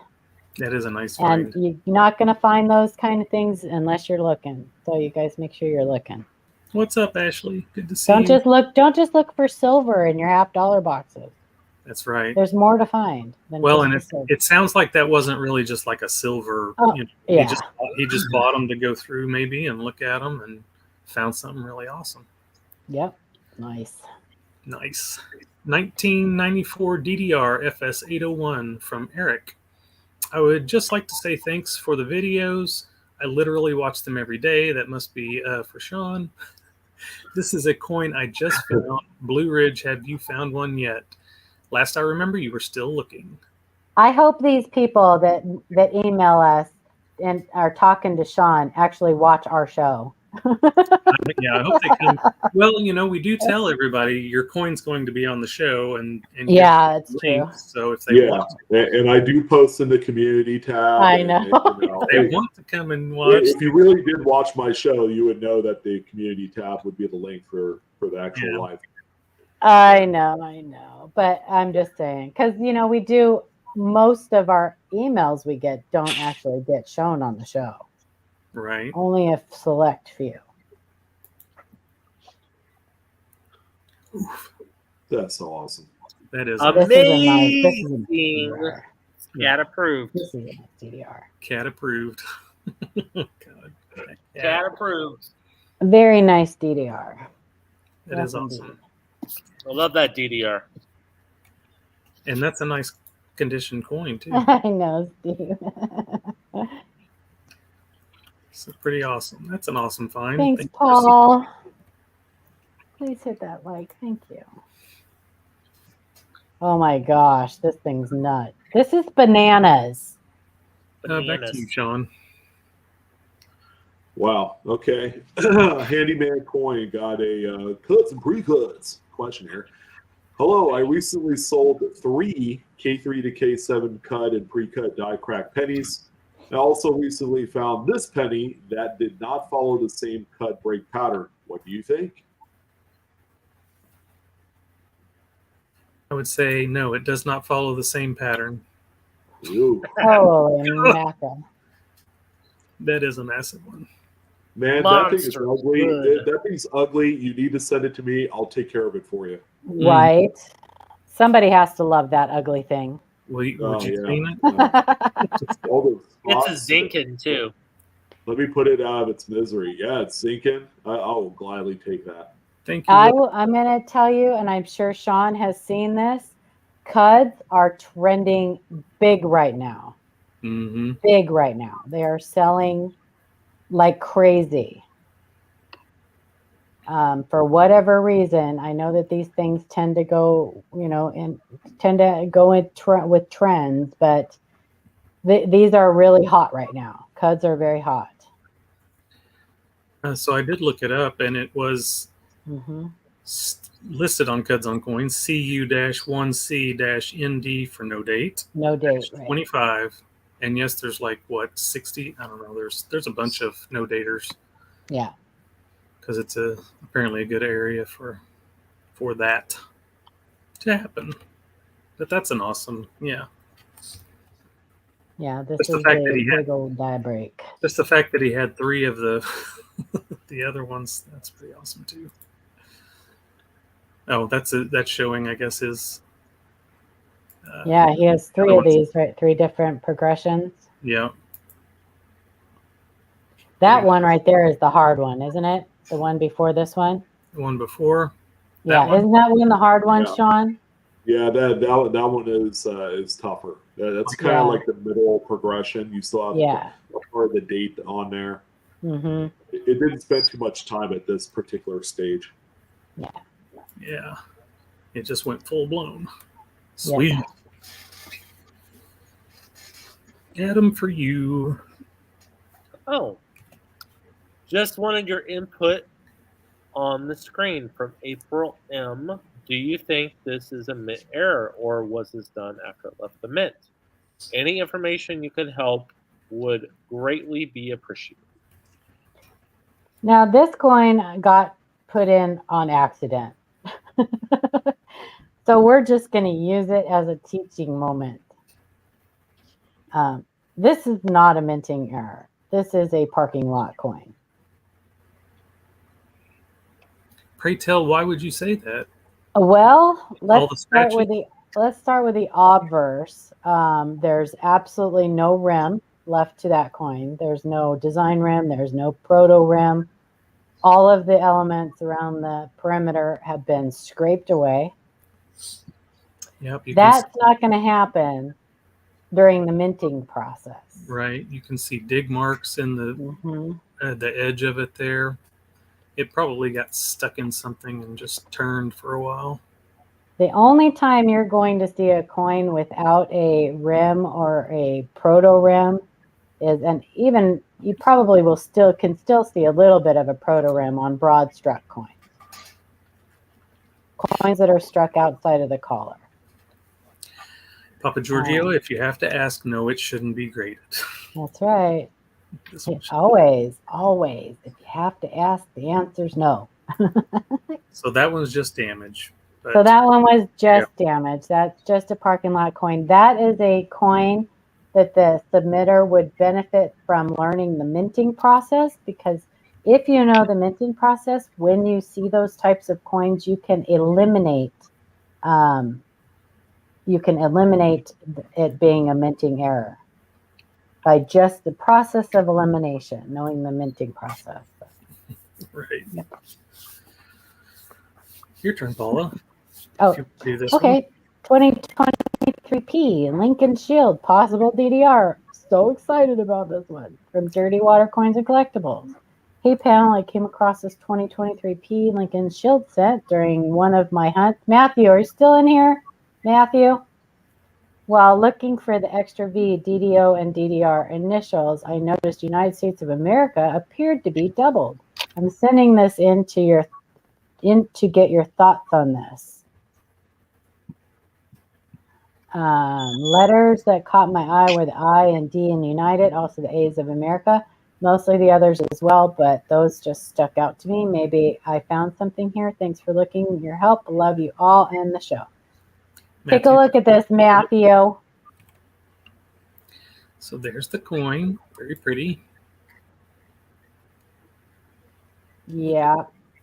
That is a nice find. And you're not going to find those kind of things unless you're looking. So you guys make sure you're looking. What's up, Ashley? Good to see you. Don't just look for silver in your $50 boxes. That's right. There's more to find. Well, and it sounds like that wasn't really just like a silver. He just bought them to go through maybe and look at them and found something really awesome. Yep. Nice. 1994 DDR FS801 from Eric. I would just like to say thanks for the videos. I literally watch them every day. That must be for Sean. This is a coin I just found. Blue Ridge, have you found one yet? Last I remember, you were still looking. I hope these people that email us and are talking to Sean actually watch our show Yeah, I hope they come. Well, we do tell everybody your coin's going to be on the show, and Yeah, it's links, true. so if they Yeah, want, and I do post in the community tab. I and, know. if they want to come and watch. If you really did watch my show, you would know that the community tab would be the link for the actual live. I know. But I'm just saying, because, we do, most of our emails we get don't actually get shown on the show. Right. Only a select few. Oof. That's so awesome. That is amazing. Cat approved. This is a nice DDR. Cat approved. God. Cat approved. Very nice DDR. That is awesome. I love that DDR. And that's a nice condition coin too. I know, Steve. It's pretty awesome. That's an awesome find. Thanks, Paul. Please hit that like. Thank you. Oh my gosh, this thing's nuts. This is bananas. Back to you, Sean. Wow. Okay. Handyman Coin got a cuts and pre-cuts question here. Hello, I recently sold 3 K3 to K7 cut and pre-cut die crack pennies. I also recently found this penny that did not follow the same cut break pattern. What do you think? I would say no, it does not follow the same pattern. Ooh. Holy mackerel. That is a massive one. Man, that thing is ugly. That thing's ugly. You need to send it to me. I'll take care of it for you. Right. Somebody has to love that ugly thing. Would you seen it? It's a zinking too. Let me put it out of its misery. Yeah, it's zinking. I will gladly take that. Thank you. I'm going to tell you, and I'm sure Sean has seen this, Cuds are trending big right now. Mm-hmm. Big right now. They are selling like crazy. For whatever reason, I know that these things tend to go, with trends, but these are really hot right now. Cuds are very hot. So I did look it up, and it was listed on Cuds on Coins, CU-1C-ND for no date. No date, right. 25. And yes, there's 60? I don't know. There's a bunch of no daters. Yeah. Because it's apparently a good area for that to happen. But that's an awesome, Yeah, this just is a big old die break. Just the fact that he had 3 of the the other ones, that's pretty awesome too. Oh, that's showing, I guess, is yeah, he has 3 of these, right? 3 different progressions. Yeah. That one right there is the hard one, isn't it? The one before this one? The one before? Yeah, isn't that one the hard one, Sean? Yeah, that one is tougher. That's kind of like the middle progression. You still have part of the date on there. Mm-hmm. It didn't spend too much time at this particular stage. Yeah. Yeah. It just went full blown. Sweet. Yeah. Adam, for you. Oh. Just wanted your input on the screen from April M. Do you think this is a mint error, or was this done after it left the mint? Any information you could help would greatly be appreciated. Now, this coin got put in on accident. So we're just going to use it as a teaching moment. This is not a minting error. This is a parking lot coin. Pray tell, why would you say that? Well, let's start with the obverse. There's absolutely no rim left to that coin. There's no design rim. There's no proto rim. All of the elements around the perimeter have been scraped away. Yep. That's not going to happen during the minting process. Right. You can see dig marks in the edge of it there. It probably got stuck in something and just turned for a while. The only time you're going to see a coin without a rim or a proto rim is, and even you probably can still see a little bit of a proto rim on broad struck coins. Coins that are struck outside of the collar. Papa Giorgio, if you have to ask, no, it shouldn't be graded. That's right. This one should- Always. If you have to ask, the answer's no. So that one's just damage. But, So that one was just damage. That's just a parking lot coin. That is a coin that the submitter would benefit from learning the minting process, because if you know the minting process, when you see those types of coins, you can eliminate it being a minting error by just the process of elimination, knowing the minting process. Right. Yep. Your turn, Paula. Oh, Do this okay. 2023P Lincoln Shield possible DDR. So excited about this one from Dirty Water Coins and Collectibles. Hey panel, I came across this 2023P Lincoln Shield set during one of my hunts. Matthew, are you still in here? Matthew? While looking for the extra V, DDO, and DDR initials, I noticed United States of America appeared to be doubled. I'm sending this in to get your thoughts on this. Letters that caught my eye were the I and D in United, also the A's of America. Mostly the others as well, but those just stuck out to me. Maybe I found something here. Thanks for looking. Your help. Love you all and the show. Take a look at this, Matthew. So there's the coin. Very pretty. Yeah.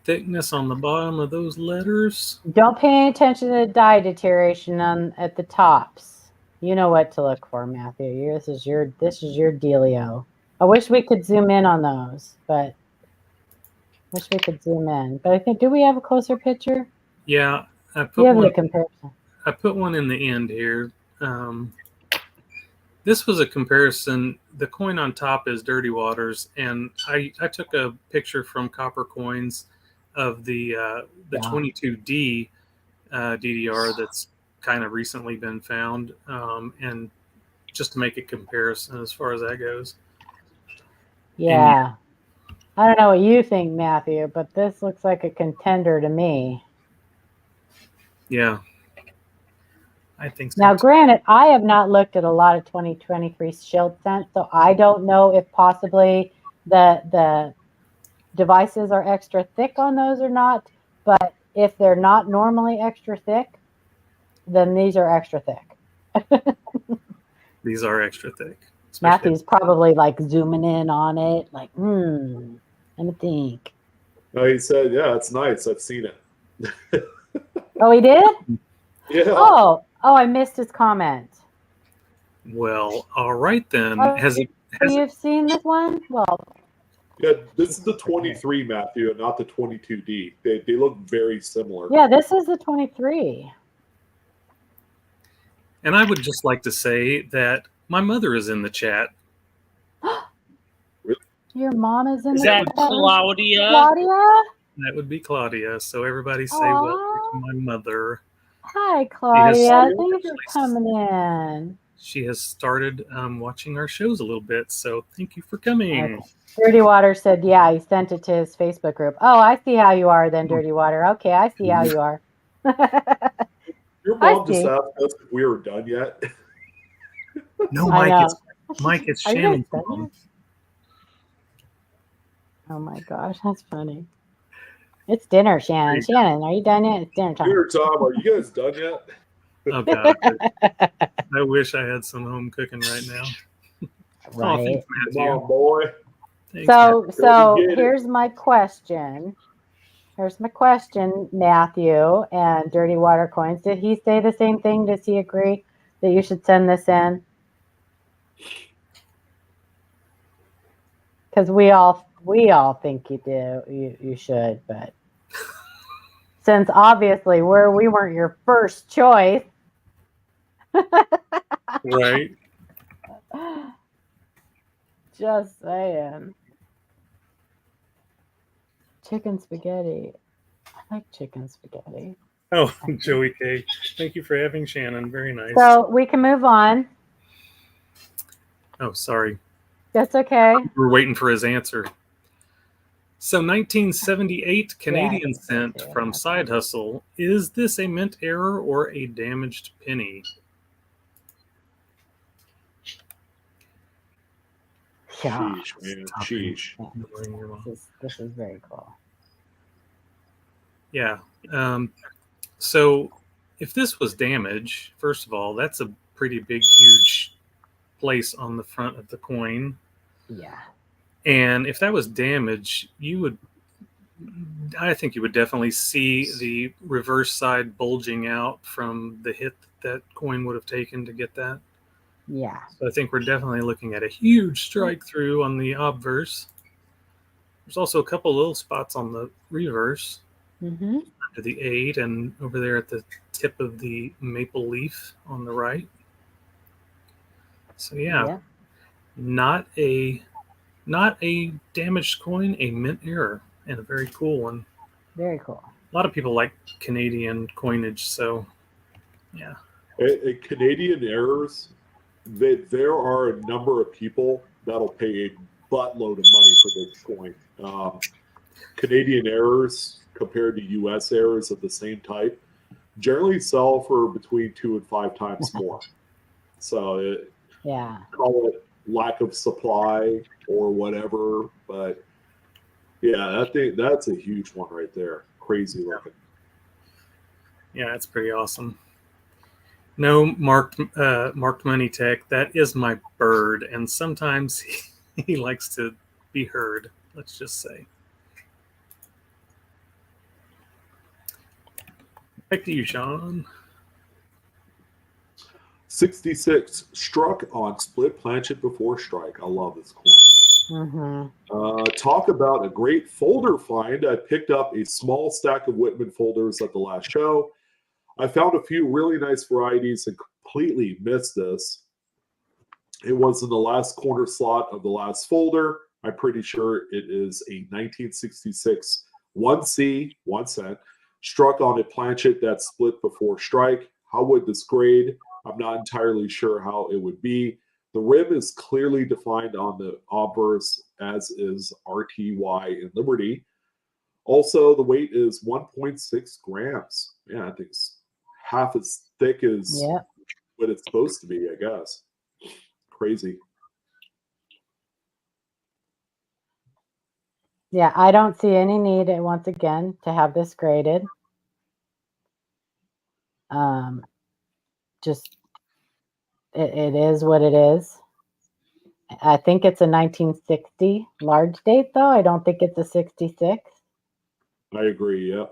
Thickness on the bottom of those letters. Don't pay any attention to the dye deterioration at the tops. You know what to look for, Matthew. This is your dealio. I wish we could zoom in on those, but wish we could zoom in. But I think, do we have a closer picture? Yeah, I put You have one. the comparison. I put one in the end here. This was a comparison. The coin on top is Dirty Waters, and I took a picture from Copper Coins of the 22D DDR that's kind of recently been found, and just to make a comparison as far as that goes. Yeah. I don't know what you think, Matthew, but this looks like a contender to me. Yeah. I think so. Now, granted, I have not looked at a lot of 2023 Shield scents, so I don't know if possibly the devices are extra thick on those or not. But if they're not normally extra thick, then these are extra thick. These are extra thick. Matthew's probably like zooming in on it, like, let me think. No, he said, yeah, it's nice. I've seen it. Oh, he did? Yeah. Oh, I missed his comment. Well, all right then. You've seen this one? Well, yeah, this is the 23, Matthew, and not the 22D. They look very similar. Yeah, this is the 23. And I would just like to say that my mother is in the chat. Your mom is in Is the that chat? Claudia? Claudia? That would be Claudia. So everybody say Aw. welcome to my mother. Hi, Claudia. Yes. Thanks for coming in. She has started watching our shows a little bit, so thank you for coming. Okay. Dirty Water said, yeah, he sent it to his Facebook group. Oh, I see how you are then, Dirty Water. Okay, I see how you are. Your mom just asked us if we were done yet. No, Mike, it's Are you Shannon's guys done mom. yet? Oh my gosh, that's funny. It's dinner, Shannon. Shannon, are you done yet? It's dinner time. Dinner time. Are you guys done yet? Oh God, I wish I had some home cooking right now. Right. Oh, thanks, Come Matthew. on, boy. Thanks, So Get it. here's my question. Matthew and Dirty Water Coins. Did he say the same thing? Does he agree that you should send this in? Because we all think you do. You should, but since obviously we weren't your first choice. Right. Just saying. Chicken spaghetti. I like chicken spaghetti. Oh, Joey K. Thank you for having Shannon. Very nice. So we can move on. Oh, sorry. That's okay. We're waiting for his answer. So 1978 Canadian cent from Side Hustle. Is this a mint error or a damaged penny? Yeah. Sheesh, man. Sheesh. This is very cool. Yeah. So if this was damage, first of all, that's a pretty big, huge place on the front of the coin. Yeah. And if that was damage, I think you would definitely see the reverse side bulging out from the hit that coin would have taken to get that. Yeah. So I think we're definitely looking at a huge strike through on the obverse. There's also a couple little spots on the reverse. Mm-hmm. Under the 8 and over there at the tip of the maple leaf on the right. So yeah. Not a damaged coin, a mint error, and a very cool one. Very cool. A lot of people like Canadian coinage, so yeah. Canadian errors, there are a number of people that'll pay a buttload of money for this coin. Canadian errors compared to U.S. errors of the same type generally sell for between 2 and 5 times more. So call it lack of supply or whatever, but yeah, that's a huge one right there. Crazy looking. Yeah, that's pretty awesome. No marked money tech. That is my bird, and sometimes he likes to be heard. Let's just say. Back to you, Sean. 66 struck on split planchet before strike. I love this coin. Mm-hmm. Talk about a great folder find. I picked up a small stack of Whitman folders at the last show. I found a few really nice varieties and completely missed this. It was in the last corner slot of the last folder. I'm pretty sure it is a 1966 1C, 1 cent, struck on a planchet that split before strike. How would this grade? I'm not entirely sure how it would be. The rim is clearly defined on the obverse, as is RTY and Liberty. Also, the weight is 1.6 grams. Yeah, I think it's half as thick as what it's supposed to be, I guess. Crazy. Yeah, I don't see any need, once again, to have this graded. Just, it is what it is. I think it's a 1960 large date, though. I don't think it's a 66. I agree, yeah.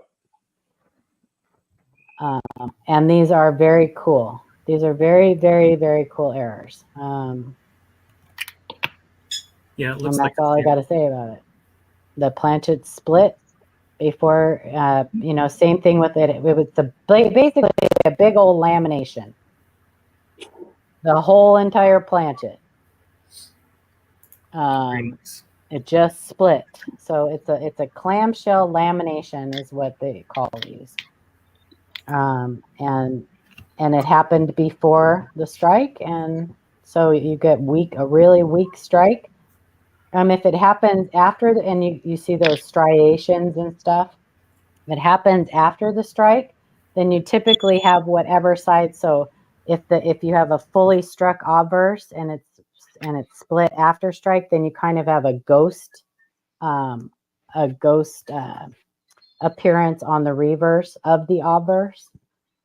And these are very cool. These are very, very, very cool errors. Yeah, it looks and that's all I got to say about it. The planchet split before, same thing with it. It was basically a big old lamination. The whole entire planchet. It just split. So it's a clamshell lamination is what they call these. And it happened before the strike, and so you get a really weak strike. If it happens after, and you see those striations and stuff, if it happens after the strike, then you typically have whatever side. So if you have a fully struck obverse and it's split after strike, then you kind of have a ghost appearance on the reverse of the obverse.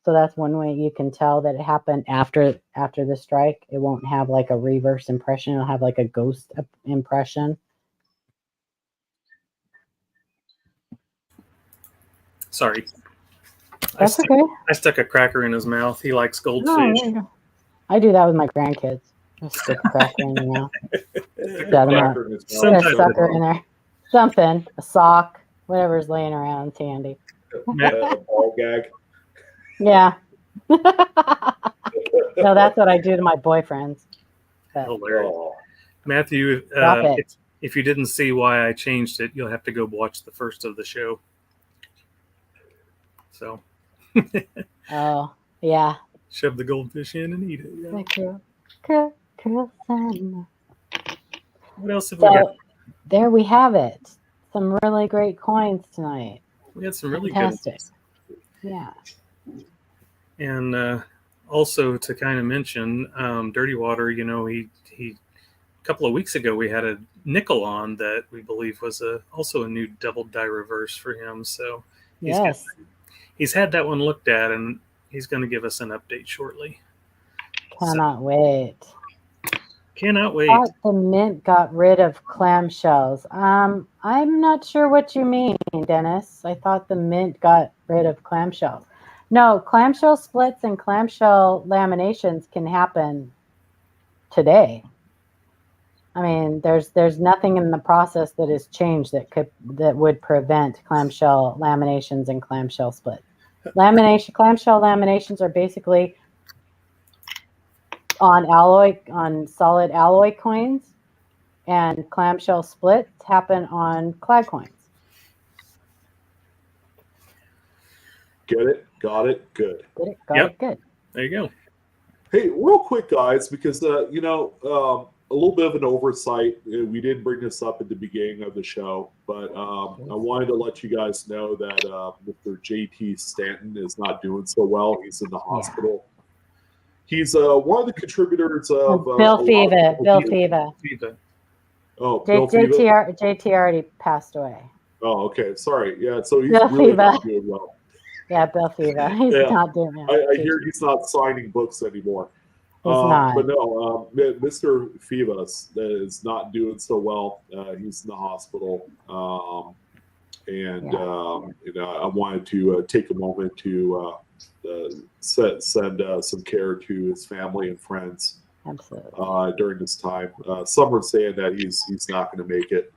So that's one way you can tell that it happened after the strike. It won't have like a reverse impression. It'll have like a ghost impression. Sorry. That's okay. I stuck a cracker in his mouth. He likes goldfish. Oh, I do that with my grandkids. Just stick a cracker in your mouth. Put a sucker in there. Something. A sock. Whatever's laying around. It's handy. Ball gag. Yeah. No, that's what I do to my boyfriends. Matthew, if you didn't see why I changed it, you'll have to go watch the first of the show. So. Oh, yeah. Shove the goldfish in and eat it. Yeah. Thank you. What else have we got? So there we have it. Some really great coins tonight. We had some really Fantastic. good. Yeah. And also to kind of mention, Dirty Water, you know, he a couple of weeks ago we had a nickel on that we believe was also a new double die reverse for him. So Yes. he's had that one looked at, and he's going to give us an update shortly. Cannot wait. Cannot wait. I thought the Mint got rid of clamshells. I'm not sure what you mean, Dennis. I thought the Mint got rid of clamshells. No, clamshell splits and clamshell laminations can happen today. I mean, there's nothing in the process that has changed that would prevent clamshell laminations and clamshell splits. Clamshell laminations are basically on solid alloy coins, and clamshell splits happen on clad coins. Get it? Got it? Good. Get it? Got it? Good. There you go. Hey, real quick, guys, because a little bit of an oversight. We didn't bring this up at the beginning of the show, but I wanted to let you guys know that Mr. JT Stanton is not doing so well. He's in the hospital. He's one of the contributors of Bill Fiva. Bill Fiva. Oh, Bill Fiva. JT already passed away. Oh, okay. Sorry. Yeah, so he's Bill really Fiva. not doing well. Yeah, Bill Fiva. He's not doing well. I hear he's not signing books anymore. He's not. But no, Mr. Fivas is not doing so well. He's in the hospital. I wanted to take a moment to send some care to his family and friends. Absolutely. During this time. Some are saying that he's not going to make it.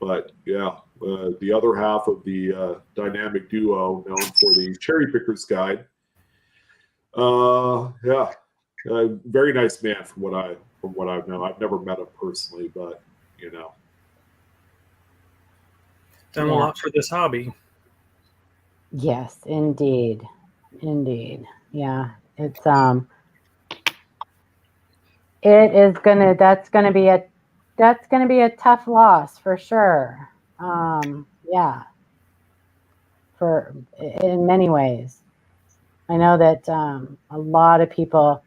But yeah, the other half of the dynamic duo known for the Cherry Pickers Guide. Very nice man from what I've known. I've never met him personally, but you know, done a lot for this hobby. Yes, indeed. Yeah, it's that's gonna be a tough loss for sure. In many ways. I know that a lot of people.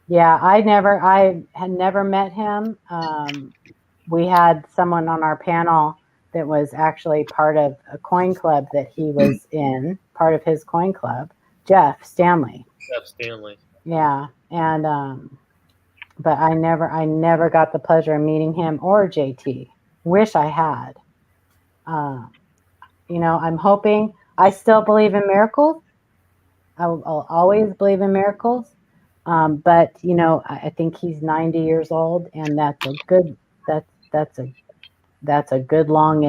Yeah, I had never met him. We had someone on our panel that was actually part of a coin club that he was in, part of his coin club, Jeff Stanley. Yeah, and but I never got the pleasure of meeting him or JT. Wish I had. I'm hoping. I still believe in miracles. I'll always believe in miracles. But I think he's 90 years old, and that's a good long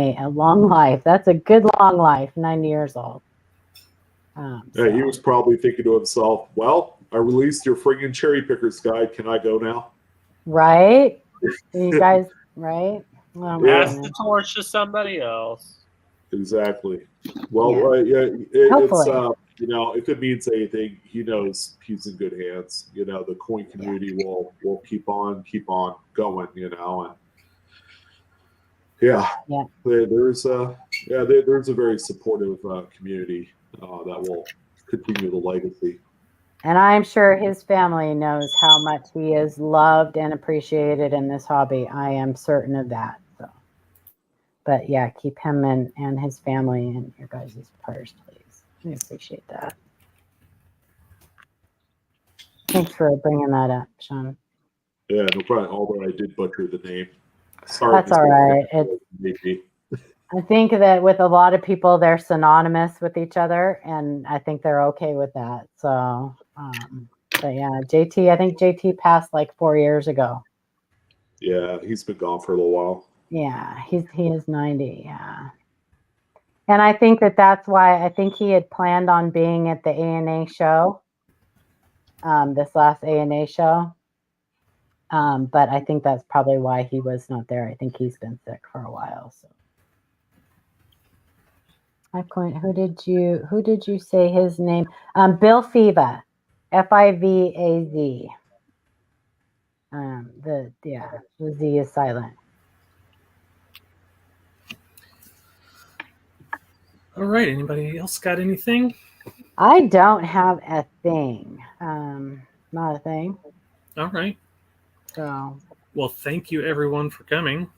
life. That's a good long life. 90 years old. He was probably thinking to himself, "Well, I released your friggin' Cherry Pickers Guide. Can I go now?" Right? You guys, right? Pass the torch to somebody else. Exactly. Well, hopefully. It's if it means anything, he knows he's in good hands. The coin community will keep on going. And there's a very supportive community that will continue the legacy. And I'm sure his family knows how much he is loved and appreciated in this hobby. I am certain of that. So, but yeah, keep him and his family in your guys' prayers, please. I appreciate that. Thanks for bringing that up, Sean. Yeah, no problem. Although I did butcher the name. Sorry. That's all right. I think that with a lot of people, they're synonymous with each other, and I think they're okay with that. So, but yeah, JT, I think JT passed like 4 years ago. Yeah, he's been gone for a little while. Yeah, he is 90. Yeah, and I think that's why I think he had planned on being at the ANA show, this last ANA show. But I think that's probably why he was not there. I think he's been sick for a while. So. Who did you say his name? Bill Fiva, Fivaz. The Z is silent. All right. Anybody else got anything? I don't have a thing. Not a thing. All right. So Well, thank you everyone for coming.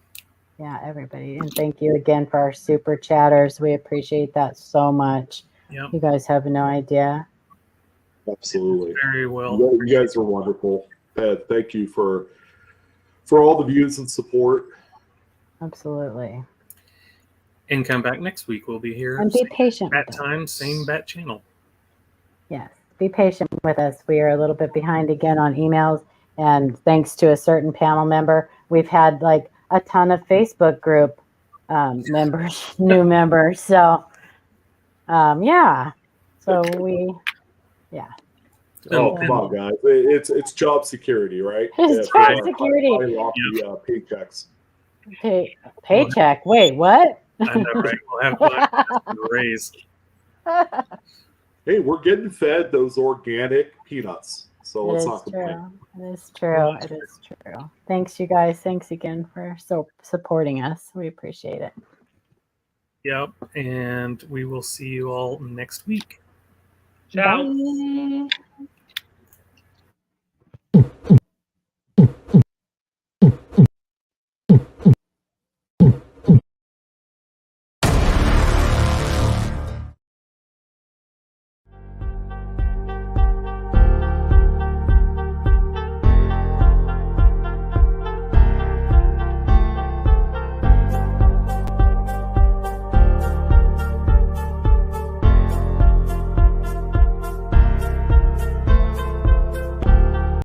yeah, everybody, and thank you again for our super chatters. We appreciate that so much. Yeah. You guys have no idea. Absolutely. Very well. You guys are wonderful. Thank you for all the views and support. Absolutely. And come back next week. We'll be here. And be patient Bat with us. time, same bat channel. Yes, be patient with us. We are a little bit behind again on emails, and thanks to a certain panel member, we've had like a ton of Facebook group members, new members. So, yeah. So Oh, come on, guys! It's job security, right? It's For job our security. high lofty paychecks. Paycheck. Wait, what? I know, right? We'll have a raise. Hey, we're getting fed those organic peanuts, so let's not It complain. is true. It is true. Thanks, you guys. Thanks again for supporting us. We appreciate it. Yep. And we will see you all next week. Ciao. Bye.